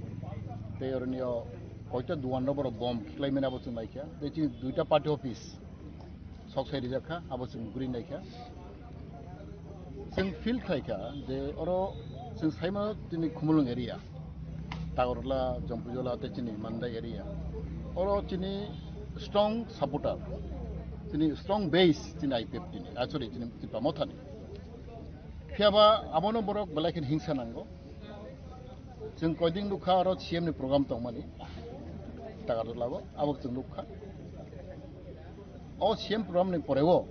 te ornio koita duan no boro bomb climate abotun naikha te chini duita party office sok sai rijakha abotun green naikha sing feel khaikha je oro sing saima tini khumulung area tagorla jompujola te chini mandai area oro chini strong supporter tini strong base tini IPF tini actually tini Tripura mothani phiaba abono borok belakin hingsa nango जों koiding lukha aro CM ni program tongmani tagar lago abok जों lukha o CM program ni porego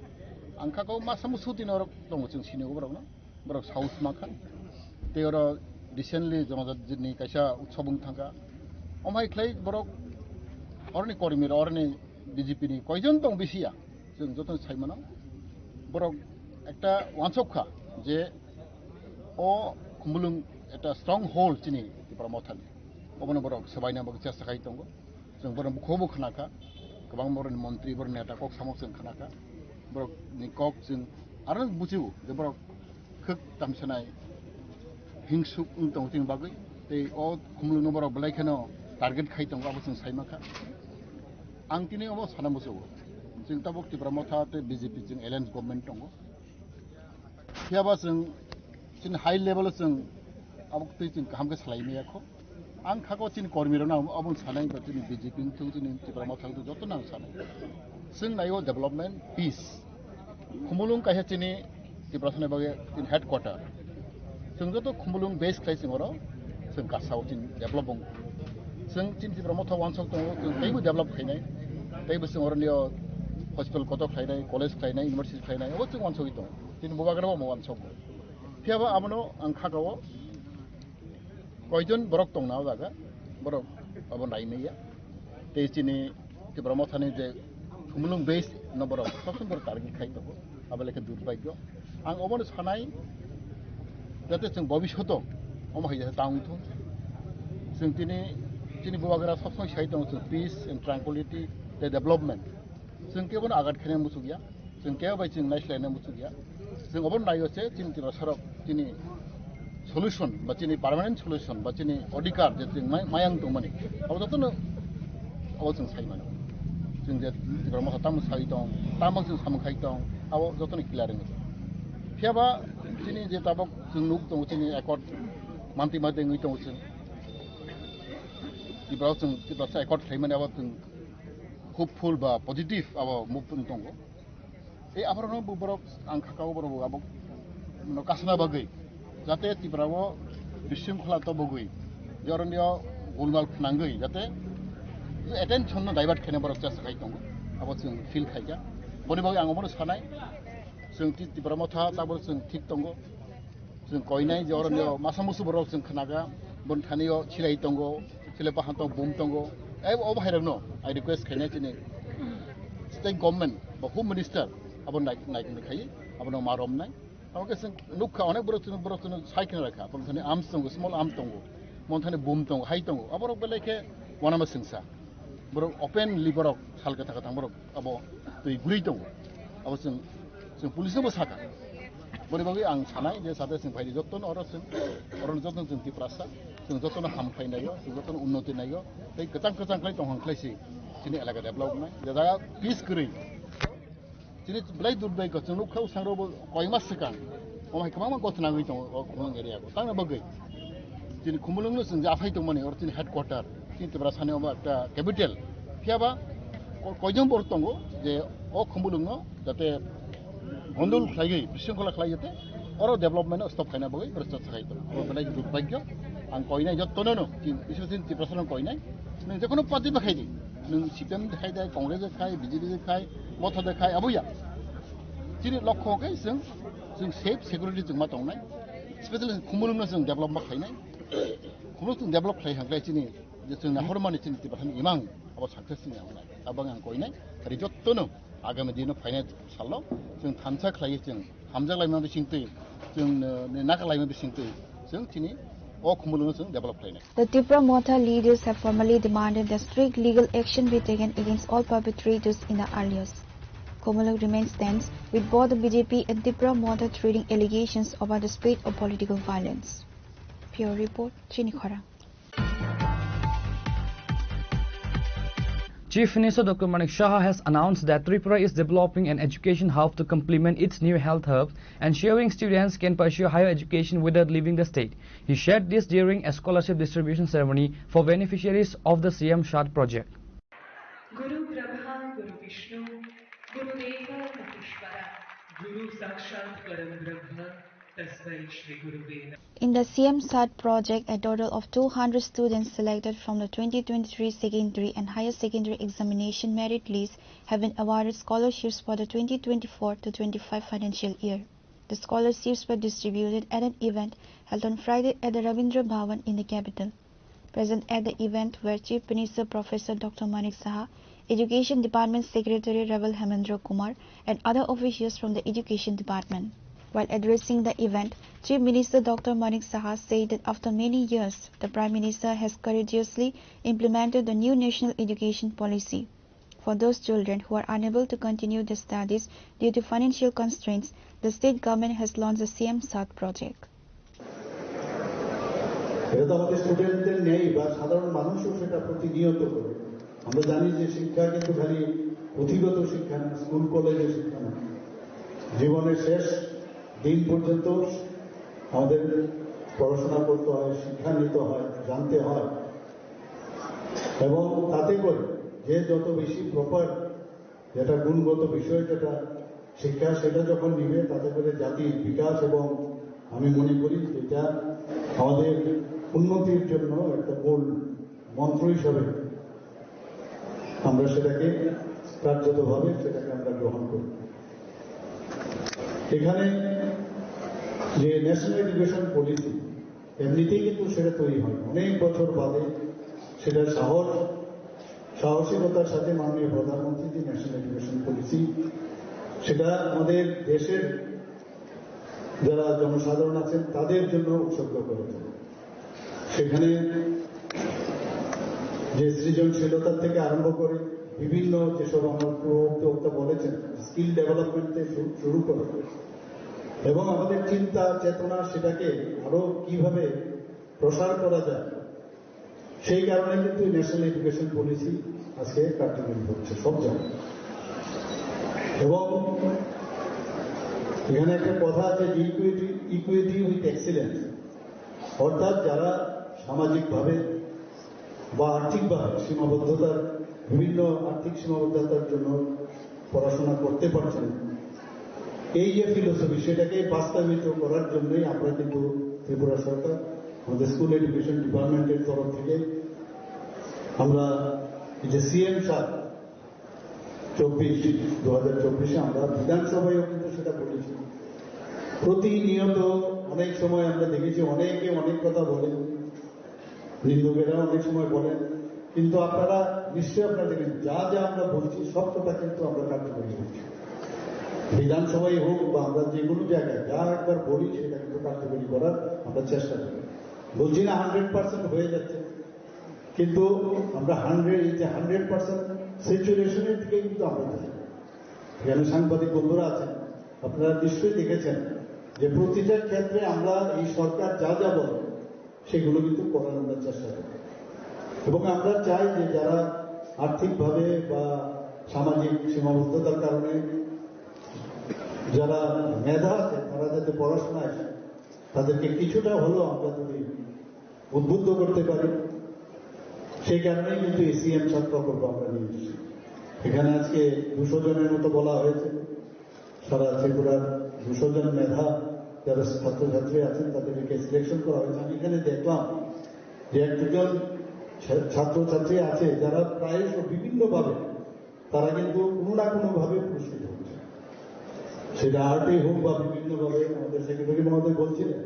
angka ko masamu sutin oro tongo जों sini go borok no borok south makha te oro recently jonajat ni kaisa utsabung thanga omhai khlai borok orni kormi orni BJP ni koijon tong bisia जों जतन साइमनो बरक একটা ওয়ানসকখা যে ও খুমুলুং একটা strong hold চিনি Tripura mothani অবন বরক সবাইনা বক চেষ্টা খাই দङ जों बरक खौबो खनाखा गोबां बरनि मन्त्रि बरनि नेता कक सामक जों खनाखा बरक नि कक जों आरो बुजिउ जे बरक खोक तामसनाय हिंसुक दङ जों बागै ते अ खुमुलुं बरक बलाइखनो टार्गेट खाइ दङ आबो जों साइमाखा आं तिनि अबो सानामबो जों tabok Tripura motha te BJP जों alliance government दङ फियाबा जों चिन हाई लेभेल जों abok te जों गाहामखौ सालायनायखौ आं खागो चिन कर्मीरनो अबन सानाय चिन BJP जों चिन Tripura motha जत नां सानाय जों नायो डेभलपमेन्ट पीस खुमुलुं काहे चिनि Tripura सानाय बागे चिन हेडक्वार्टर जों जत खुमुलुं बेस खाइ जों अरो जों गासाव चिन डेभलप दङ जों चिन Tripura motha वानसक दङ जों तैबो डेभलप खाइनाय तैबो जों अरनियो हस्पिटल कत खाइनाय कलेज खाइनाय यूनिवर्सिटी खाइनाय अबो जों वानसक दङ चिन बुगाग्राव म वानसक फियाबा आमनो आं खागाव कयजन बरक दङ ना जागा बरक अबो नायनाया ते चिनि Tripura mothani जे खुमुलुं बेस न बरक सबसे बरक टार्गेट खाइ दङ आबलेके दुर्भाग्य आं अबनो सानाय जाते जों भबिष्यत अमहाय जाते तांथुं जों चिनि बुगाग्रा सबसे साइ दङ जों पीस एन्ड ट्रांकुलिटी the development जों केबो आगाद खायनाय मुसु गैया जों केबो जों नायस्लायनाय मुसु गैया जों अबन नायोसे चिन Tripura सरक चिनि सल्यूशन बा चिनि परमानेंट सल्यूशन बा चिनि अधिकार जे जों मायां दंमानि अब जतनो अब जों साइमानो जों जे Tripura motha ताम साइ दं ताम जों सामखाइ दं अब जतनो क्लियर दं फियाबा चिनि जे ताबक जों नुक दं चिनि एकर्ड मान्ति मादे ngui दं जों Tripura एकर्ड खाइमाने अब जों hopeful ba positive abo movement tongo e abarono borok ang khakao borok abo no kasna bagai jate Tripura o bisingkhla to bogui joronio golmal phnangai jate attention no divert khane borok chas khai tongo abo जों feel khaiga boni bagai ang obono sanai जों Tripura motha tabor जों thik tongo जों koinai joronio masamusu borok जों khnaga bon thanio chilai tongo chile pahanto bum tongo अब हायरनो I request खायनाय Chini state government बा home minister अब नायकन खाय अब न मारमनाय अब के नुखा अनेक बरतन साइकेल रखा बरतन आर्म्स दंगो स्मॉल आर्म्स दंगो मोनथाने बम दंगो हाइ दंगो अब रक बेलेके वनामा सिंसा बरक ओपनलि बरक सालका थाका थां बरक अब दै गुरै दंगो अब जों पुलिसनोबो साका बनि बागै आं सानाय जे साथे जों फायदि जतन अरन जतन जों Tripura जों जतन हामफायनायो जों जतन उन्नति नायो दै गोजां खाय दंहांख्लायसि चिनि एलाका डेभलपमेन्ट जागा पीस गरै चिनि ब्लाइ दुबबाय जों नुखाव सांरोबो कय मास सिगां अमाय गोबां गथना गै दं खुमुलुं एरियाखौ तांना बागै चिनि खुमुलुंनो जों जाफाय दंमाने अर चिनि हेडक्वार्टर चिनि Tripura सानायाव একটা क्यापिटेल फियाबा कयजन बर दंगो जे अ खुमुलुंनो जाते गन्दल खायगै बिसिंखला खाय जाते अरो डेभलपमेन्ट स्टप खाइना बगै प्रस्ताव साखाइतो अब बेलाय दुर्भाग्य आं कइनाय जत्तनो बिसोरसिन प्रशासन कइनाय नों जेखुनु पार्टी बाखायदि नों सिपिएम देखायदे कंग्रेस देखाय बिजेपि देखाय मथ देखाय आबुया दिनै लक्ष्यखै जों सेफ सिकिउरिटि जों मा दंनाय स्पेशेलि खुमुलुंनो जों डेभलप खालायनाय खुमुलुं जों डेभलप खालायहांनाय दिनै जों नाहरमानि दिनै डिपार्टमेन्ट इमां अब साक्सेस जानाय अब आं कइनाय रिजत्तनो आगामी दिनाव फाइनाय सालाव जों थामसा खालायो जों थामजा लाइमोन बिसिंतै जों नागा लाइमोन बिसिंतै जों दिनै The Tripura Motha leaders have formally demanded that strict legal action be taken against all perpetrators in the alias. Khumulung remains tense with both the BJP and Tripura Motha trading allegations about the spread of political violence. Pure report, Chini Khorang. Chief Minister Dr. Manik Saha has announced that Tripura is developing an education hub to complement its new health hub, ensuring students can pursue higher education without leaving the state. He shared this during a scholarship distribution ceremony for beneficiaries of the CM Shad project. Guru Brahma, Guru Vishnu, Guru Deva Maheshwara, Guru Sakshat Param Brahma, Tasmai Shri Guru Veda. In the CM Shad project, a total of 200 students selected from the 2023 secondary and higher secondary examination merit list have been awarded scholarships for the 2024-25 financial year. The scholarships were distributed at an event held on Friday at the Ravindra Bhavan in the capital. Present at the event were Chief Minister Professor Dr. Manik Saha, Education Department Secretary Raval Hemendra Kumar, and other officials from the Education Department. While addressing the event, Chief Minister Dr. Manik Saha said that after many years, the Prime Minister has courageously implemented the new national education policy. For those children who are unable to continue their studies due to financial constraints, the state government has launched the CM Shad project. এটা তো আমাদের স্টুডেন্টদের নেই বা সাধারণ মানুষও সেটা প্রতিনিয়ত করে। আমরা জানি যে শিক্ষা কিন্তু খালি পুঁথিগত শিক্ষা না, স্কুল কলেজের শিক্ষা না, জীবনের শেষ দিন পর্যন্ত আমাদের পড়াশোনা করতে হয়, শিক্ষা নিতে হয়, জানতে হয়, এবং তাতে করে যে যত বেশি প্রপার যেটা গুণগত বিষয় যেটা শিক্ষা সেটা যখন নিবে তাতে করে জাতির বিকাশ এবং আমি মনে করি এটা আমাদের উন্নতির জন্য একটা মূল মন্ত্র হিসাবে আমরা সেটাকে কার্যতভাবে সেটাকে আমরা গ্রহণ করি। এখানে যে ন্যাশনাল এডুকেশন পলিসি এমনিতেই কিন্তু সেটা তৈরি হয় অনেক বছর বাদে, সেটা সাহসিকতার সাথে মাননীয় প্রধানমন্ত্রী যে ন্যাশনাল এডুকেশন পলিসি সেটা আমাদের দেশের যারা জনসাধারণ আছেন তাদের জন্য উৎসর্গ করেছেন। সেখানে যে সৃজনশীলতার থেকে আরম্ভ করে বিভিন্ন যেসব আমার বক্তা বলেছেন স্কিল ডেভেলপমেন্ট থেকে শুরু করে এবং আমাদের চিন্তা চেতনা সেটাকে আরো কিভাবে প্রসার করা যায়, সেই কারণে কিন্তু ন্যাশনাল এডুকেশন পলিসি আজকে কার্যকরী হচ্ছে সব জায়গায়। এবং এখানে একটা কথা আছে যে ইকুইটি উইথ এক্সিলেন্স, অর্থাৎ যারা সামাজিকভাবে বা আর্থিকভাবে সীমাবদ্ধতার বিভিন্ন আর্থিক সীমাবদ্ধতার জন্য পড়াশোনা করতে পারছেন, এই যে ফিলোসফি সেটাকে বাস্তবায়িত করার জন্যই আমরা কিন্তু ত্রিপুরা সরকার আমাদের স্কুল এডুকেশন ডিপার্টমেন্টের তরফ থেকে আমরা এই যে CM Shad 2024 আমরা বিধানসভায়ও কিন্তু সেটা বলেছি। প্রতিনিয়ত অনেক সময় আমরা দেখেছি অনেকে অনেক কথা বলেন, নিন্দুকেরা অনেক সময় বলেন, কিন্তু আপনারা নিশ্চয়ই আপনারা দেখেন যা যা আমরা বলছি সব কথা কিন্তু আমরা কার্যকরী করছি। বিধানসভায় হোক বা আমরা যে কোনো জায়গায় যা একবার বলি সেটা কিন্তু কার্যকরী করার আমরা চেষ্টা করি। বলছি না 100% হয়ে যাচ্ছে, কিন্তু আমরা 100% সিচুয়েশনের দিকে কিন্তু আমরা যাই। এখানে সাংবাদিক বন্ধুরা আছেন, আপনারা নিশ্চয়ই দেখেছেন যে প্রতিটা ক্ষেত্রে আমরা এই সরকার যা যা বলে সেগুলো কিন্তু করার আমরা চেষ্টা করি এবং আমরা চাই যে যারা আর্থিকভাবে বা সামাজিক সীমাবদ্ধতার কারণে যারা মেধা আছে তারা যাতে পড়াশোনায় তাদেরকে কিছুটা হলেও আমরা যদি উদ্বুদ্ধ করতে পারি, সেই কারণেই কিন্তু CM Shad প্রকল্প আমরা নিয়ে এসেছি। এখানে আজকে 200 জনের মতো বলা হয়েছে, সারা ত্রিপুরার 200 জন মেধা যারা ছাত্রছাত্রী আছেন তাদেরকে সিলেকশন করা হয়েছে। আমি এখানে দেখলাম যে একজন ছাত্রছাত্রী আছে যারা প্রায়শ বিভিন্নভাবে তারা কিন্তু কোনো না কোনোভাবে পুরস্কৃত হচ্ছে, সেটা আর্টে হোক বা বিভিন্নভাবে। আমাদের সেক্রেটারি মহোদয় বলছিলেন,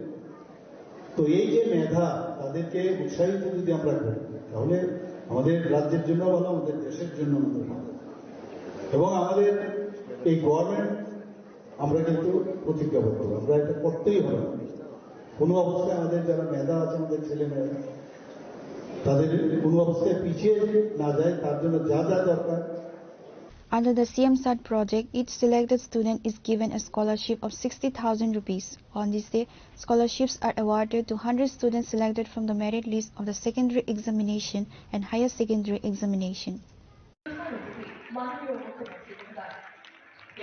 তো এই যে মেধা তাদেরকে উৎসাহিত যদি আমরা করি তাহলে আমাদের রাজ্যের জন্য ভালো, আমাদের দেশের জন্য আমাদের ভালো। এবং আমাদের এই গভর্নমেন্ট আমরা কিন্তু প্রতিজ্ঞাবদ্ধ, আমরা এটা করতেই হবে। কোনো অবস্থায় আমাদের যারা মেধা আছে, আমাদের ছেলে মেয়েরা, তাদের কোনো অবস্থায় পিছিয়ে না যায়, তার জন্য যা যা দরকার। Under the CM-SAT project, each selected student is given a scholarship of 60,000 rupees. On this day, scholarships are awarded to 100 students selected from the merit list of the secondary examination and higher secondary examination.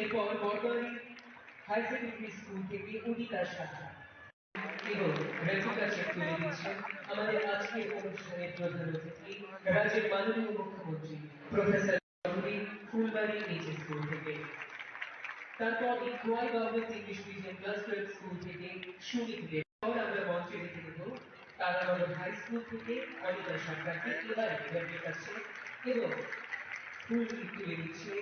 এরপর Borbari high secondary school থেকে উদিতার শাখা এবং রেজিকাশন তুলে দিচ্ছেন আমাদের আজকের অনুষ্ঠানের প্রধান অতিথি রাজ্যের মাননীয় মুখ্যমন্ত্রী প্রফেসর চৌধুরী ফুলবাড়ি নিচে স্কুল থেকে। তারপর Khowai government English medium class 12 school থেকে সুমিত দেব। আমরা মঞ্চে রেখে দেব তারানগর হাই স্কুল থেকে অনিতা সরকারকে এবার এদের কাছে এবং ফুল তুলে দিচ্ছে।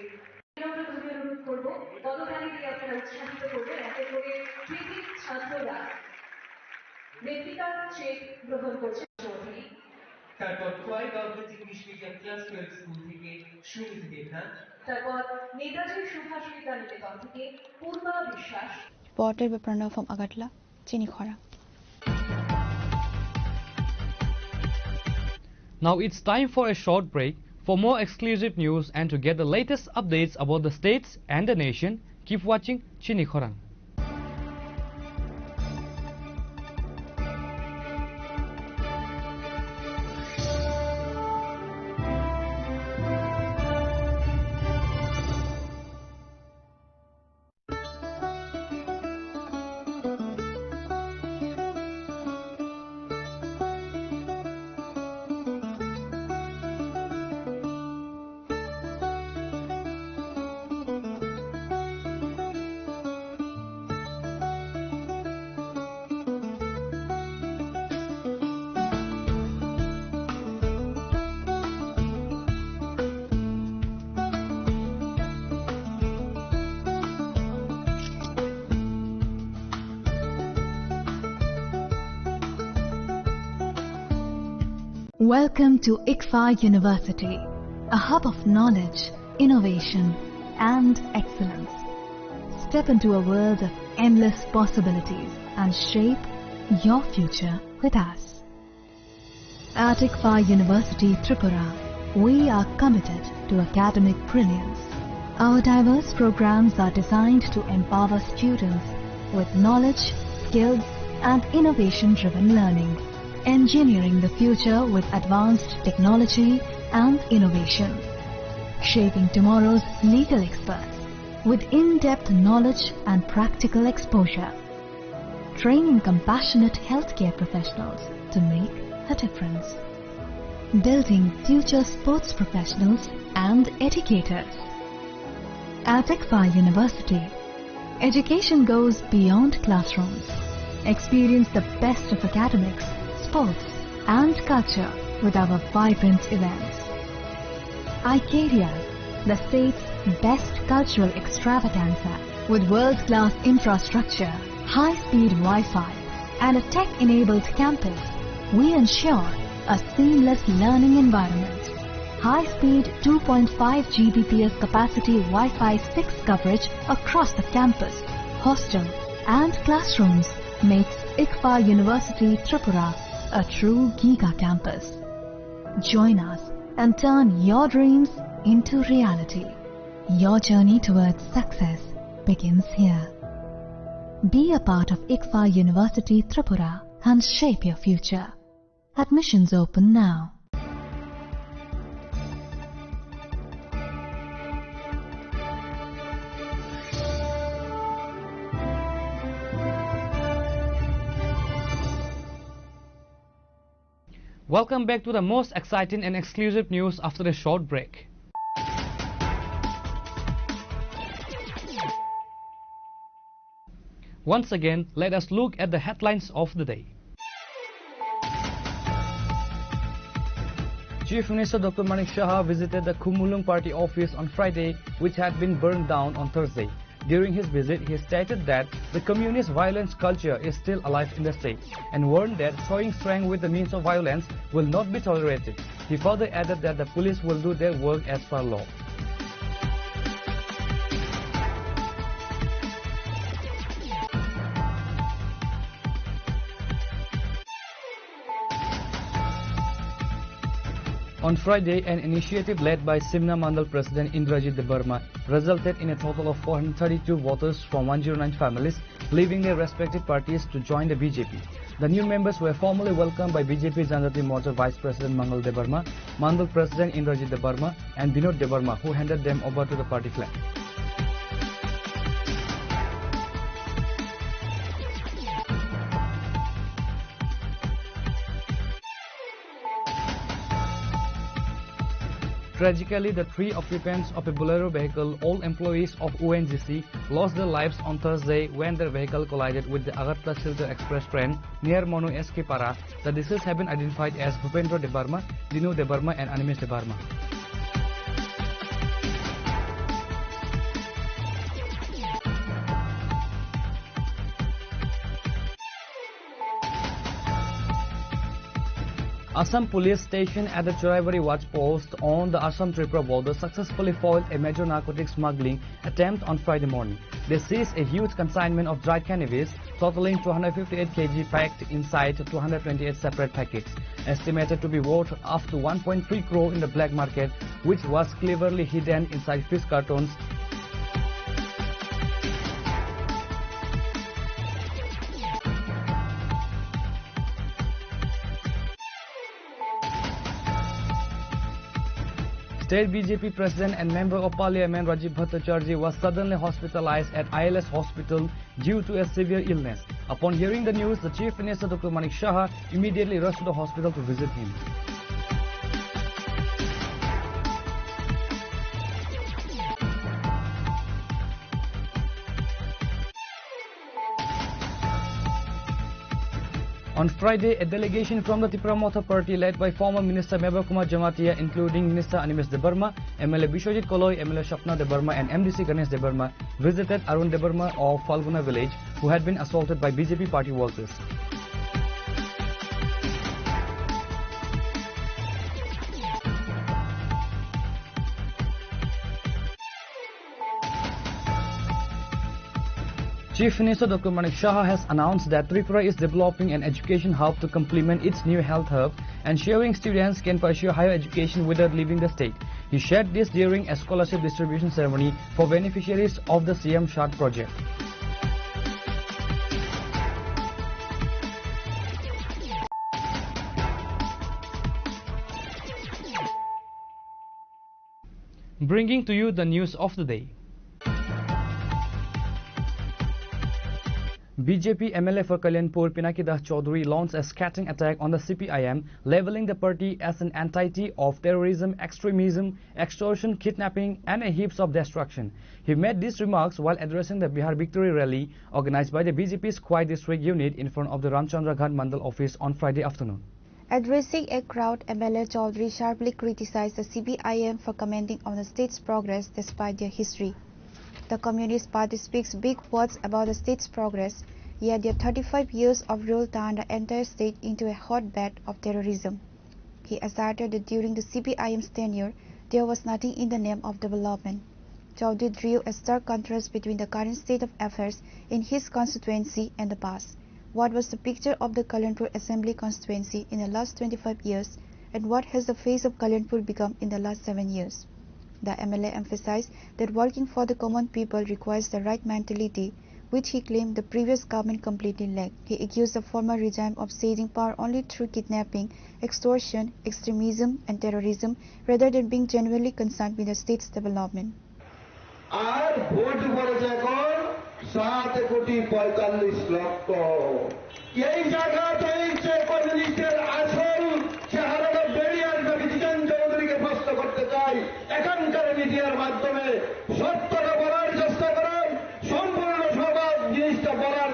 অনুরোধ করবো পদতালি দিয়ে আপনারা উৎসাহিত করবেন, এতে করে কৃতিক ছাত্ররা ব্যক্তিগত চেক গ্রহণ করছে চৌধুরী। তারপর Khowai government English medium class 12 school থেকে সুমিত দেবনাথ। তারপর নেতাজি সুভাষ বিদ্যানিকেতন থেকে পূর্বা বিশ্বাস। Reported by Pranav from Agartala, Chini Khorang. Now it's time for a short break. For more exclusive news and to get the latest updates about the states and the nation, keep watching Chini Khorang. Welcome to ICFA University, a hub of knowledge, innovation and excellence. Step into a world of endless possibilities and shape your future with us. At ICFA University Tripura, we are committed to academic brilliance. Our diverse programs are designed to empower students with knowledge, skills and innovation-driven learning. Engineering the future with advanced technology and innovation. Shaping tomorrow's legal experts with in-depth knowledge and practical exposure. Training compassionate healthcare professionals to make a difference. Building future sports professionals and educators. At ICFA University, education goes beyond classrooms. Experience the best of academics, sports and culture with our vibrant events. Icaria, the state's best cultural extravaganza with world-class infrastructure, high-speed Wi-Fi and a tech-enabled campus, we ensure a seamless learning environment. High-speed 2.5 Gbps capacity Wi-Fi 6 coverage across the campus, hostel and classrooms makes ICFA University Tripura a true Giga campus. Join us and turn your dreams into reality. Your journey towards success begins here. Be a part of ICFA University Tripura and shape your future. Admissions open now. Welcome back to the most exciting and exclusive news after a short break. Once again, let us look at the headlines of the day. Chief Minister Dr. Manik Shah visited the Khumulung party office on Friday, which had been burned down on Thursday. During his visit, he stated that the communist violence culture is still alive in the state and warned that showing strength with the means of violence will not be tolerated. He further added that the police will do their work as per law. On Friday, an initiative led by Simna Mandal President Englsih resulted in a total of 432 voters from 109 families leaving their respective parties to join the BJP. The new members were formally welcomed by BJP Janjati Morcha Vice President Mangal Debarma, Mandal President Englsih Debarma and Binod Debarma, who handed them over to the party flag. Tragically, the three occupants of a Bolero vehicle, all employees of ONGC, lost their lives on Thursday when their vehicle collided with the Agartala-Silchar Express train near Monu SK Para. The deceased have been identified as Bhupendra Debarma, Dinu Debarma and Animesh Debarma. Assam police station at the Choraibari watch post on the Assam-Tripura border successfully foiled a major narcotics smuggling attempt on Friday morning. They seized a huge consignment of dried cannabis totaling 258 kg packed inside 228 separate packets, estimated to be worth up to 1.3 crore in the black market, which was cleverly hidden inside fish cartons. State BJP President and Member of Parliament Rajiv Bhattacharjee was suddenly hospitalized at ILS Hospital due to a severe illness. Upon hearing the news, the Chief Minister Dr. Manik Shah immediately rushed to the hospital to visit him. On Friday, a delegation from the Tripura Motha party led by former Minister Meba Kumar Jamatia, including Minister Animesh Debarma, MLA Bishwajit Koloi, MLA Shapna Debarma and MDC Ganesh Debarma visited Arun Debarma of Falguna village, who had been assaulted by BJP party workers. Chief Minister Dr. Manik Shah has announced that Tripura is developing an education hub to complement its new health hub, ensuring students can pursue higher education without leaving the state. He shared this during a scholarship distribution ceremony for beneficiaries of the CM Shard project. Bringing to you the news of the day. BJP MLA for Kalyanpur Pinaki Das Chaudhary launched a scattering attack on the CPIM, leveling the party as an entity of terrorism, extremism, extortion, kidnapping and a heaps of destruction. He made these remarks while addressing the Bihar Victory Rally organized by the BJP's Khwai district unit in front of the Ramchandra Ghat Mandal office on Friday afternoon. Addressing a crowd, MLA Chaudhary sharply criticized the CPIM for commenting on the state's progress despite their history. The Communist Party speaks big words about the state's progress, yet their 35 years of rule turned the entire state into a hotbed of terrorism. He asserted that during the CPIM's tenure, there was nothing in the name of development. Chaudhary drew a stark contrast between the current state of affairs in his constituency and the past. What was the picture of the Kalyanpur Assembly constituency in the last 25 years, and what has the face of Kalyanpur become in the last 7 years? The MLA emphasized that working for the common people requires the right mentality, which he claimed the previous government completely lacked. He accused the former regime of seizing power only through kidnapping, extortion, extremism and terrorism, rather than being genuinely concerned with the state's development. এখানকার মিডিয়ার মাধ্যমে সত্যটা বলার চেষ্টা করেন, সম্পূর্ণ সবাব জিনিসটা বলার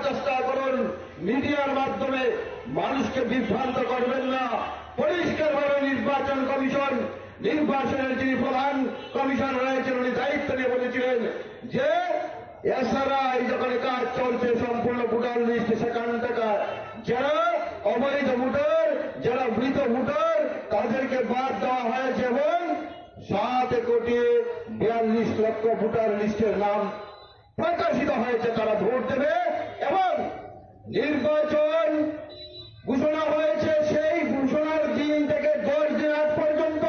মানুষকে বিভ্রান্ত করবেন না। পরিষ্কারভাবে নির্বাচন কমিশন, নির্বাচনের যিনি প্রধান কমিশন রয়েছেন উনি দায়িত্ব নিয়ে বলেছিলেন যে এছাড়াই যখন কাজ চলছে সম্পূর্ণ ভোটার লিস্ট সেখান থেকে যারা অবৈধ ভোটার, যারা মৃত ভোটার তাদেরকে বাদ দেওয়া হয়েছে এবং 7,42,00,000 ভোটার লিস্টের নাম প্রকাশিত হয়েছে। তারা ভোট দেবে এবং নির্বাচন ঘোষণা হয়েছে। সেই ঘোষণার দিন থেকে 10 দিন আগ পর্যন্ত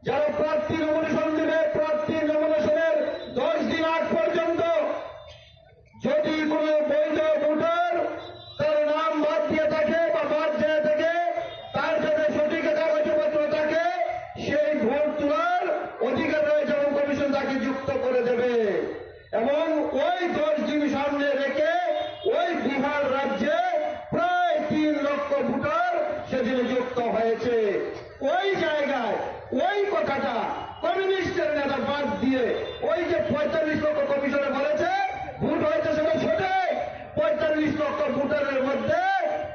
যারা প্রার্থী নমিনেশন দেবে, প্রার্থী নমিনেশনের 10 দিন আগ পর্যন্ত যদি কোনো বৈধ ভোটার তার নাম বাদ দিয়ে থাকে বা বাদ দিয়ে থাকে, তার যাতে সঠিক কাগজপত্র থাকে সেই ভোট তোলার অধিকার রয়েছে এবং কমিশন তাকে যুক্ত করে দেবে। এবং ওই 10 দিন সামনে রেখে ওই বিহার রাজ্যে প্রায় 3 লক্ষ ভোটার সেদিনে যুক্ত হয়েছে। ওই জায়গায় ওই কথাটা কমিউনিস্টের নেতা বাদ দিয়ে ওই যে 45 লক্ষ কমিশনে বলেছে ভোট হয়েছে সেটা সঠিক। 45 লক্ষ ভোটারের মধ্যে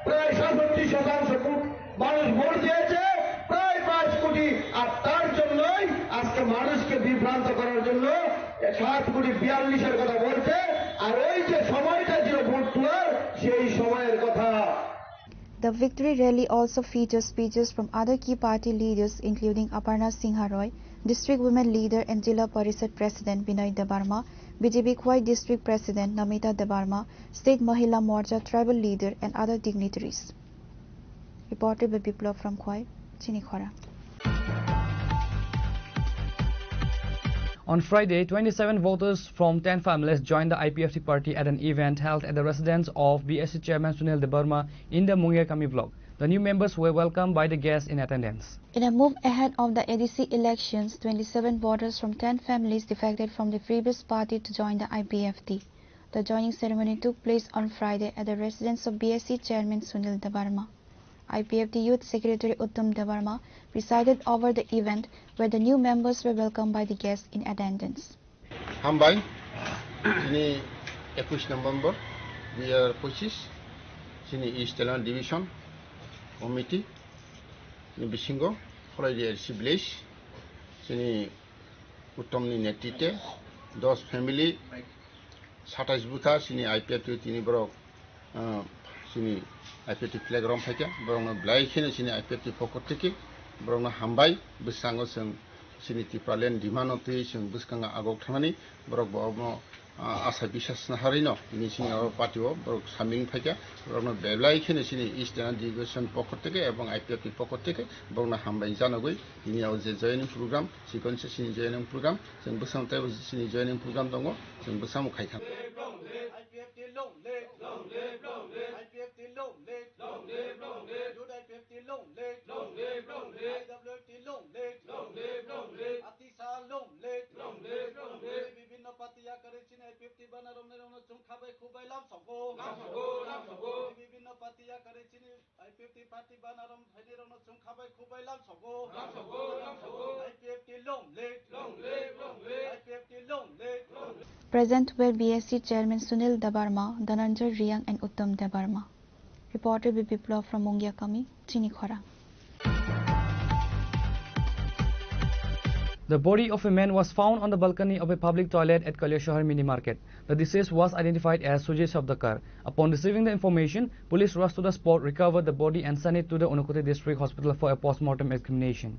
প্রায় 67% মানুষ ভোট দিয়েছে, প্রায় 5 কোটি। আর তার জন্যই আজকে মানুষকে বিভ্রান্ত করার জন্য 7,42,00,000 কথা বলছে। আর ওই যে সময়টা ছিল ভোট তোলার সেই সময়ের কথা। The victory rally also features speeches from other key party leaders including Aparna Singha Roy, District Women Leader and Jilla Parishad President Binoy Debarma, BJP Khwai District President Namita Debarma, State Mahila Morcha Tribal Leader and other dignitaries. Reported by Biplov from Khwai, Chini Khorang. On Friday, 27 voters from 10 families joined the IPFT party at an event held at the residence of BSC Chairman Sunil Debarma in the Mungyakami block. The new members were welcomed by the guests in attendance. In a move ahead of the ADC elections, 27 voters from 10 families defected from the previous party to join the IPFT. The joining ceremony took place on Friday at the residence of BSC Chairman Sunil Debarma. IPFT Youth Secretary Uttam Debarma presided over the event where the new members were welcomed by the guests in attendance. Hambai, ini 21 November 2025, sini East Talent Division Committee, ini Bisingo, Friday RC Village, sini Uttam ni netite, 10 family, 27 buta, sini IPFT ini berok, sini IPFT flag rom faika, berokna belai kene sini IPFT pokok tiki, berokna hambai, besango seng sini Tripura dimano tu seng buskanga agok thangani, berok bawa asa bisas naharino, ini sini orang parti wo, berok saming faika, berokna belai kene sini Eastern Division pokok tiki, ebang IPFT pokok tiki, berokna hambai janogoi, ini awal joining program, sequence sini joining program, seng busang tayo sini joining program dongo, seng busang mukaitang. Present were BSC Chairman Sunil Debarma, Dhananjay Riang and Uttam Debarma. Reported by Biplov from Mungyakami, Chini Khorang. The body of a man was found on the balcony of a public toilet at Kalyashahar Mini Market. The deceased was identified as Sujay Shabdakar. Upon receiving the information, police rushed to the spot, recovered the body and sent it to the Unakoti District Hospital for a post-mortem examination.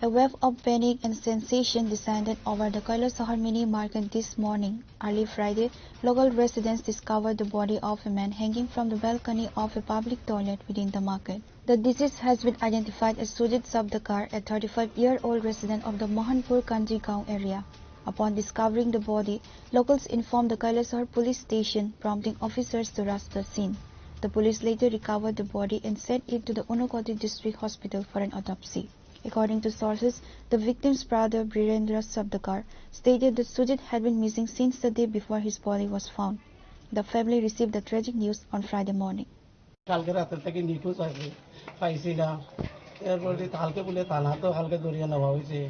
A wave of panic and sensation descended over the Kailashahar Mini Market this morning. Early Friday, local residents discovered the body of a man hanging from the balcony of a public toilet within the market. The deceased has been identified as Sujit Sabdakar, a 35-year-old resident of the Mohanpur Kanji Gaon area. Upon discovering the body, locals informed the Kailashahar police station, prompting officers to rush the scene. The police later recovered the body and sent it to the Unakoti District Hospital for an autopsy. According to sources, the victim's brother Birendra Sabdakar stated that Sujit had been missing since the day before his body was found. The family received the tragic news on Friday morning. কালকে রাতের থেকে নিখোঁজ আছে পাইছি না এরপরে হালকে বলে থানা তো হালকে ধরিয়ে নেওয়া হয়েছে,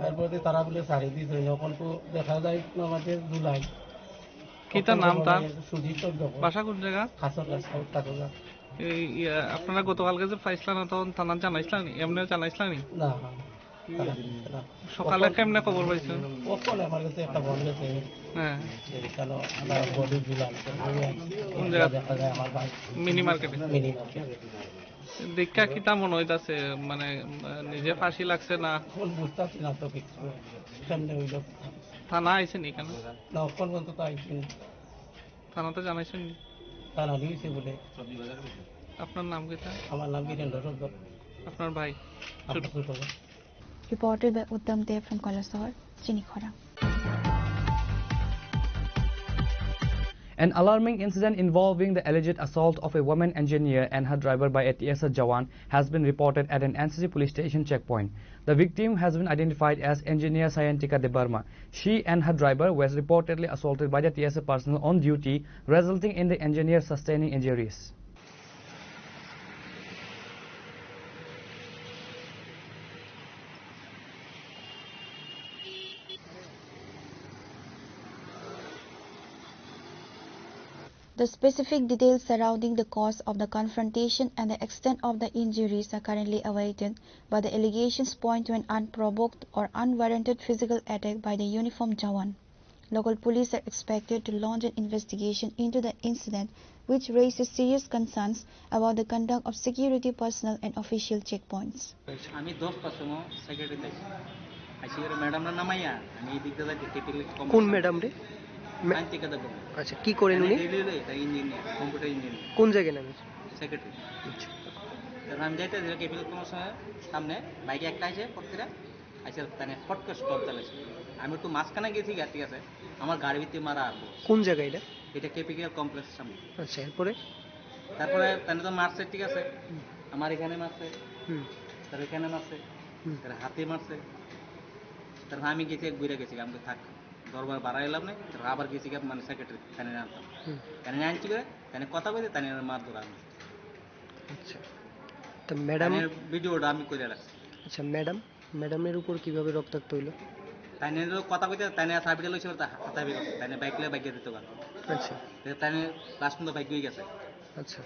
এরপরে তারা বলে ছাড়ি দিয়েছে, যখন তো দেখা যায় আমাদের জুলাই। কিতার নাম তার? সুজিত বাসা কোন জায়গা? খাসর রাস্তা কাটোগা। আপনারা গতকালকে যে পাইছিলেন তখন থানা জানাইছিলেন, এমনি জানাইছিলেন? না সকালে কেমনে খবর পাইছেন? ওখানে আমার কাছে একটা ফোন গেছে। হ্যাঁ, কেন আমার বডি জুলাই কোন জায়গা? দেখা যায় আমার ভাই মিনি মার্কেটে। মিনি মার্কেট দেখা কিতা মনে হইতাছে, মানে নিজে ফাঁসি লাগছে না? বুঝতেছি না তো কিছু কেমনে হইল। থানা আইছেন এখানে? না ওখান পর্যন্ত তো আইসি। থানাতে জানাইছেন? থানা দিয়েছে বলে। আপনার নাম কি? আমার নাম বীরেন্দ্র সর্দার। আপনার ভাই? Reported by Uttam Dev from Kolasahar, Chini Khorang. An alarming incident involving the alleged assault of a woman engineer and her driver by a TSA Jawan has been reported at an NCC police station checkpoint. The victim has been identified as engineer Sayantika Debarma. She and her driver were reportedly assaulted by the TSA personnel on duty, resulting in the engineer sustaining injuries. The specific details surrounding the cause of the confrontation and the extent of the injuries are currently awaited, but the allegations point to an unprovoked or unwarranted physical attack by the uniformed Jawan. Local police are expected to launch an investigation into the incident, which raises serious concerns about the conduct of security personnel and official checkpoints. আমি 10টার সময় secretary আইসি ম্যাডামরা নামাইয়া আমি এই দিকটা যাই technical কোন madam রে? সায়েন্টিকা দেব। আচ্ছা, কি করেন উনি? Engineer, computer engineer. কোন জায়গায় নামে? সেক্রেটারি। তখন আমি যাইতে যে কেবিল কোন সামনে বাইকে একটা আইছে পড়তেরা আইছে, তানে ফটকে স্টপ চালাইছে। আমি একটু মাঝখানে গেছি, ঠিক আছে, আমার গাড়ি ভিতরে মারা আসবো। কোন জায়গা এটা? এটা কেপিকেল কমপ্লেক্সের সামনে। আচ্ছা, এরপরে তানে তো মারছে, ঠিক আছে, আমার এখানে মারছে, তার এখানে মারছে, তার হাতে মারছে। তারপর আমি গেছি, ঘুরে গেছি, আমি থাক দরবার বাড়াই এলাম না, আবার গেছি মানে সেক্রেটারি তানে আনতাম, তানে আনছি করে তানে কথা বলতে তানে মার ধরা আমি। আচ্ছা, তো ম্যাডাম ভিডিওটা আমি করে রাখছি। আচ্ছা, ম্যাডামের উপর কিভাবে রক্তাক্ত হইল? তানে কথা কইতে তানে সাবিটা লইছে, হাতাবি তানে বাইক দিতে পারে। আচ্ছা, তানে লাস্ট পর্যন্ত বাইক হয়ে গেছে। আচ্ছা,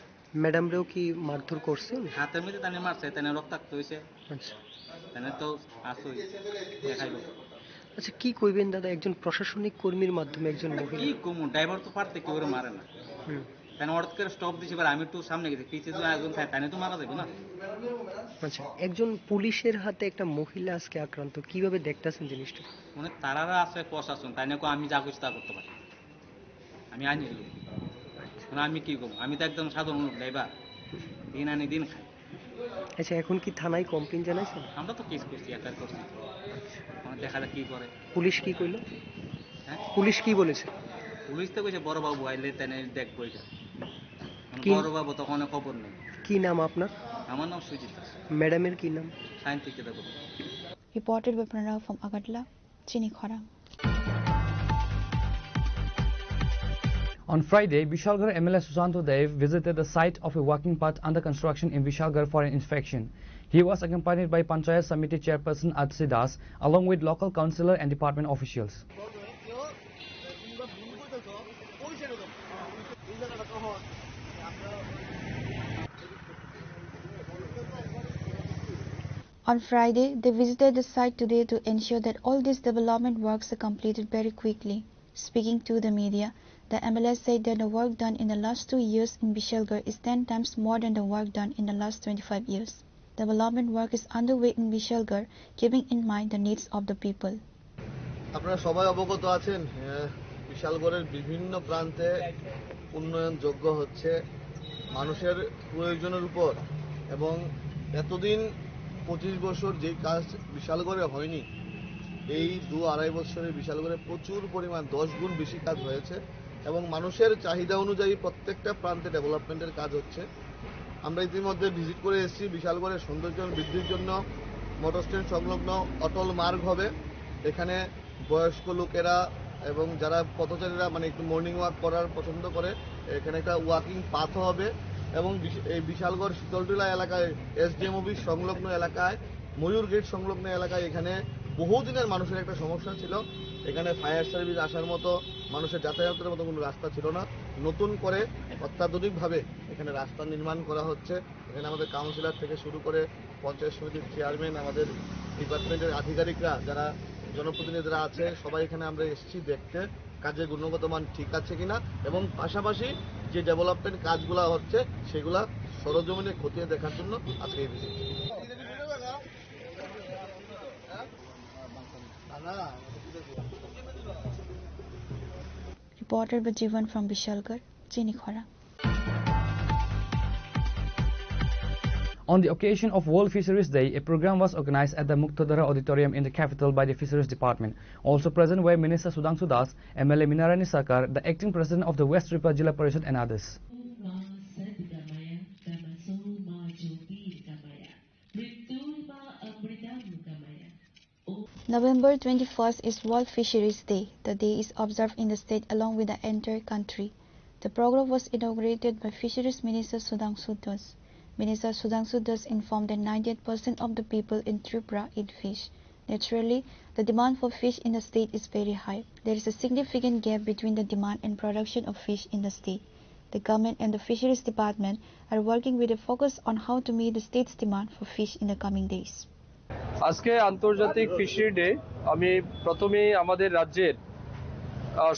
ম্যাডামরেও কি মারধর করছে? হাতের মধ্যে তানে মারছে, তানে রক্তাক্ত হয়েছে। আচ্ছা, তানে তো আসই দেখাইব। আচ্ছা, কি কইবেন দাদা, একজন প্রশাসনিক কর্মীর মাধ্যমে একজন মহিলা? কি কমু, ড্রাইভার তো পারতে কেউ মারে না। তানে হঠাৎ করে স্টপ দিছে, আমি একটু সামনে গেছি, পিছিয়ে তো একজন তানে তো মারা যাবে না। আচ্ছা, একজন পুলিশের হাতে একটা মহিলা আজকে আক্রান্ত, কিভাবে দেখতেছেন জিনিসটা? মানে তারারা আছে প্রশাসন, তাই না আমি যা খুশি তা করতে পারি, আমি আইনি লোক, মানে আমি কি করবো, আমি তো একদম সাধারণ ড্রাইভার, দিন আনি দিন খাই। আচ্ছা, এখন কি থানায় কমপ্লেইন জানাইছেন? আমরা তো কেস করছি, এফআইআর করছি, দেখা যাক কি করে। পুলিশ কি কইলো? হ্যাঁ, পুলিশ কি বলেছে? পুলিশ তো কইছে বড় বাবু আইলে তাই দেখবো, এটা বড় বাবু তখন খবর নেই। কি নাম আপনার? আমার নাম সুজিত। ম্যাডামের কি নাম? সায়েন্টিকা দেব। Reported by Pranav from Agadla, Chini Khorang. On Friday, Vishalgarh MLA Susanto Dev visited the site of a walking path under construction in Vishalgarh for an inspection. He was accompanied by Panchayat Samiti Chairperson Adsi Das, along with local councillor and department officials. On Friday, they visited the site today to ensure that all these development works are completed very quickly. Speaking to the media, the MLA said that the work done in the last 2 years in Vishalgarh is 10 times more than the work done in the last 25 years. Development work is underway in Vishalgarh, keeping in mind the needs of the people. আপনারা সবাই অবগত আছেন, বিশালগড়ের বিভিন্ন প্রান্তে উন্নয়ন যোগ্য হচ্ছে মানুষের প্রয়োজনের উপর, এবং এতদিন 25 বছর যে কাজ বিশালগড়ে হয়নি, এই 2-2.5 বছরে বিশালগড়ে প্রচুর পরিমাণ 10 গুণ বেশি কাজ হয়েছে, এবং মানুষের চাহিদা অনুযায়ী প্রত্যেকটা প্রান্তে ডেভেলপমেন্টের কাজ হচ্ছে। আমরা ইতিমধ্যে ভিজিট করে এসেছি। বিশালগড়ের সৌন্দর্য বৃদ্ধির জন্য মোটর স্ট্যান্ড সংলগ্ন অটল মার্গ হবে, এখানে বয়স্ক লোকেরা এবং যারা পথচারীরা মানে একটু মর্নিং ওয়াক করার পছন্দ করে, এখানে একটা ওয়াকিং পাথ হবে, এবং এই বিশালগড় শীতলটিলা এলাকায় এসডিএম অফিস সংলগ্ন এলাকায় ময়ূর গেট সংলগ্ন এলাকায় এখানে বহুদিনের মানুষের একটা সমস্যা ছিল। এখানে ফায়ার সার্ভিস আসার মতো মানুষের যাতায়াতের মতো কোনো রাস্তা ছিল না। নতুন করে অত্যাধুনিকভাবে এখানে রাস্তা নির্মাণ করা হচ্ছে। এখানে আমাদের কাউন্সিলর থেকে শুরু করে পঞ্চায়েত সমিতির চেয়ারম্যান, আমাদের ডিপার্টমেন্টের আধিকারিকরা, যারা জনপ্রতিনিধিরা আছে, সবাই এখানে আমরা এসেছি দেখতে কাজের গুণগত মান ঠিক আছে কিনা, এবং পাশাপাশি যে ডেভেলপমেন্ট কাজগুলো হচ্ছে সেগুলা সরজমিনে খতিয়ে দেখার জন্য আজকে এই visit. Reported by Jivan from Vishalgarh, Chini Khorang. On the occasion of World Fisheries Day, a program was organized at the Muktadhara Auditorium in the capital by the Fisheries Department. Also present were Minister Sudhanshu Das, MLA Minarani Sarkar, the acting president of the West Tripura Jilla Parishad and others. November 21st is World Fisheries Day. The day is observed in the state along with the entire country. The program was inaugurated by Fisheries Minister Sudhanshu Das. Minister Sudhanshu Das informed that 98% of the people in Tripura eat fish. Naturally, the demand for fish in the state is very high. There is a significant gap between the demand and production of fish in the state. The government and the Fisheries Department are working with a focus on how to meet the state's demand for fish in the coming days. আজকে আন্তর্জাতিক fishery day. আমি প্রথমেই আমাদের রাজ্যের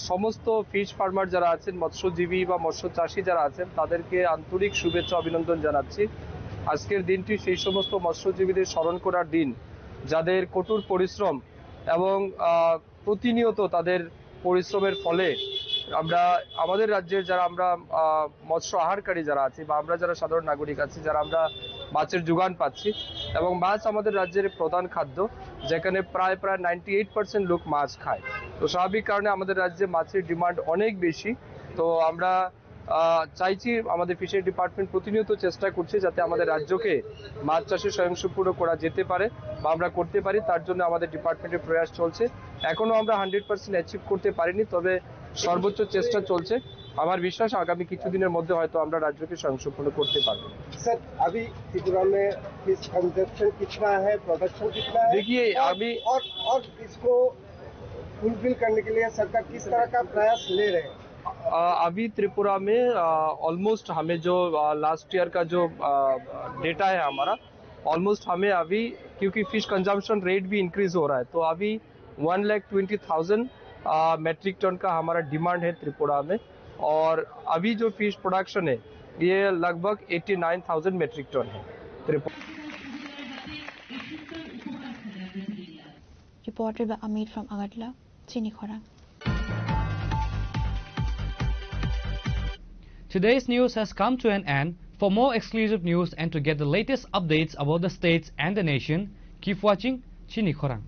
সমস্ত fish farmer যারা আছেন, মৎস্যজীবী বা মৎস্য চাষী যারা আছেন, তাদেরকে আন্তরিক শুভেচ্ছা অভিনন্দন জানাচ্ছি। আজকের দিনটি সেই সমস্ত মৎস্যজীবীদের স্মরণ করার দিন যাদের কঠোর পরিশ্রম এবং প্রতিনিয়ত তাদের পরিশ্রমের ফলে আমরা আমাদের রাজ্যের যারা আমরা মৎস্য আহারকারী যারা আছি বা আমরা যারা সাধারণ নাগরিক আছি, যারা আমরা মাছের যোগান পাচ্ছি, এবং মাছ আমাদের রাজ্যের প্রধান খাদ্য, যেখানে প্রায় 98% লোক মাছ খায়। তো স্বাভাবিক কারণে আমাদের রাজ্যে মাছের ডিমান্ড অনেক বেশি। তো আমরা চাইছি, আমাদের ফিশারি ডিপার্টমেন্ট প্রতিনিয়ত চেষ্টা করছে যাতে আমাদের রাজ্যকে মাছ চাষে স্বয়ংসম্পূর্ণ করা যেতে পারে বা আমরা করতে পারি। তার জন্য আমাদের ডিপার্টমেন্টের প্রয়াস চলছে। এখনো আমরা 100% অ্যাচিভ করতে পারিনি, তবে সর্বোচ্চ চেষ্টা চলছে। আমার বিশ্বাস আগামী কিছুদিনের মধ্যে হয়তো আমরা রাজ্যকে স্বয়ংসম্পূর্ণ করতে পারবো। सर, अभी त्रिपुरा में फिश कंजप्शन कितना है, प्रोडक्शन कितना है? देखिए, अभी और इसको फुलफिल करने के लिए सरकार किस तरह का प्रयास ले रहे हैं? अभी त्रिपुरा में ऑलमोस्ट हमें जो लास्ट ईयर का जो डेटा है हमारा, ऑलमोस्ट हमें अभी, क्योंकि फिश कंजम्पशन रेट भी इंक्रीज हो रहा है, तो अभी 1,20,000 मेट्रिक टन का हमारा डिमांड है त्रिपुरा में। और अभी जो फिश प्रोडक्शन है ये लगभग 89,000 मेट्रिक टन है Tripura. Reported by Amit from Agartala, Chini Khorang. Today's news has come to an end. For more exclusive news and to get the latest updates about the states and the nation, keep watching Chini Khorang.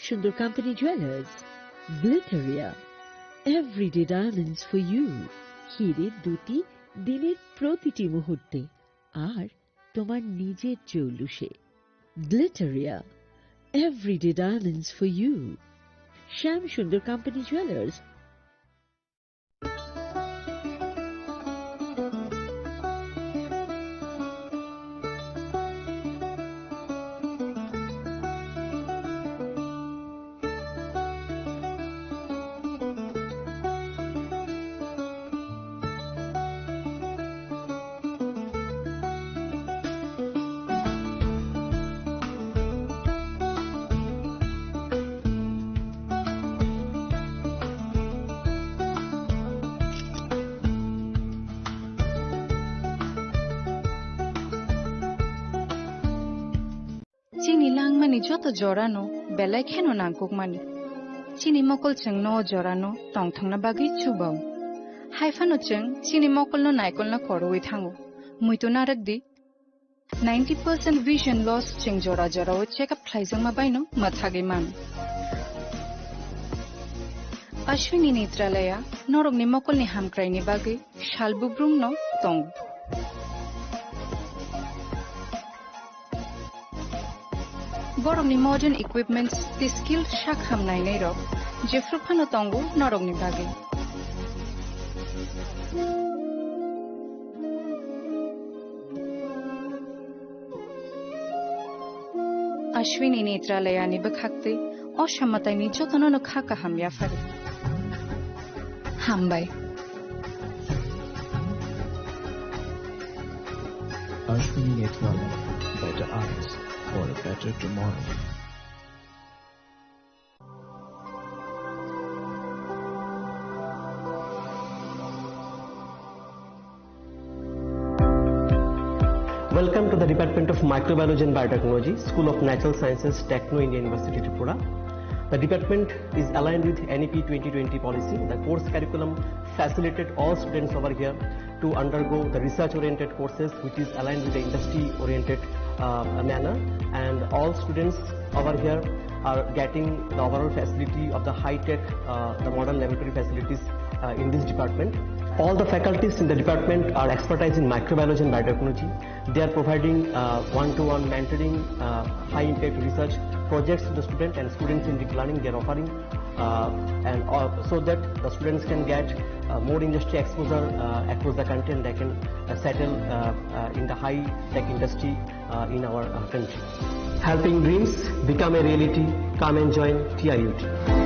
Sundar Company Jewelers, Glitteria, everyday diamonds for you. হিরের দুটি দিনের প্রতিটি মুহূর্তে আর তোমার নিজের জৌলুসে। Glitteria, everyday diamonds for you. Sundar Company Jewelers, Chini langmani joto jorano belai kheno nangkukmani. Chini mokol cheng no jorano tongthangna bagi chubao. Haifano cheng chini mokol no naikol na koroi thango. Muito narakdi 90% vision loss cheng jora jora o check up khlaijang ma baino mathage man. Ashwini Netralaya norok ni mokol ni hamkrai ni bagi shalbubrum no tong. Borok ni modern equipments ti skill shak hamnai nei rok jefru phano tongo norok ni bagi. Ashwini Netralaya ni bakhakte oshammatai ni jotono no khaka hamya fare. Hambai. Ashwini Netralaya, better eyes for a better tomorrow. Welcome to the Department of Microbiology and Biotechnology, School of Natural Sciences, Techno Indian University Tripura. The department is aligned with NEP 2020 policy. The course curriculum facilitated all students over here to undergo the research-oriented courses, which is aligned with the industry-oriented manner. And all students over here are getting the overall facility of the high-tech, the modern laboratory facilities in this department. All the faculties in the department are expertise in microbiology and biotechnology. They are providing one-to-one mentoring, high-impact research projects to the student and students in deep learning. They are offering so that the students can get more industry exposure across the country and they can settle in the high-tech industry in our country. Helping dreams become a reality. Come and join TRUT.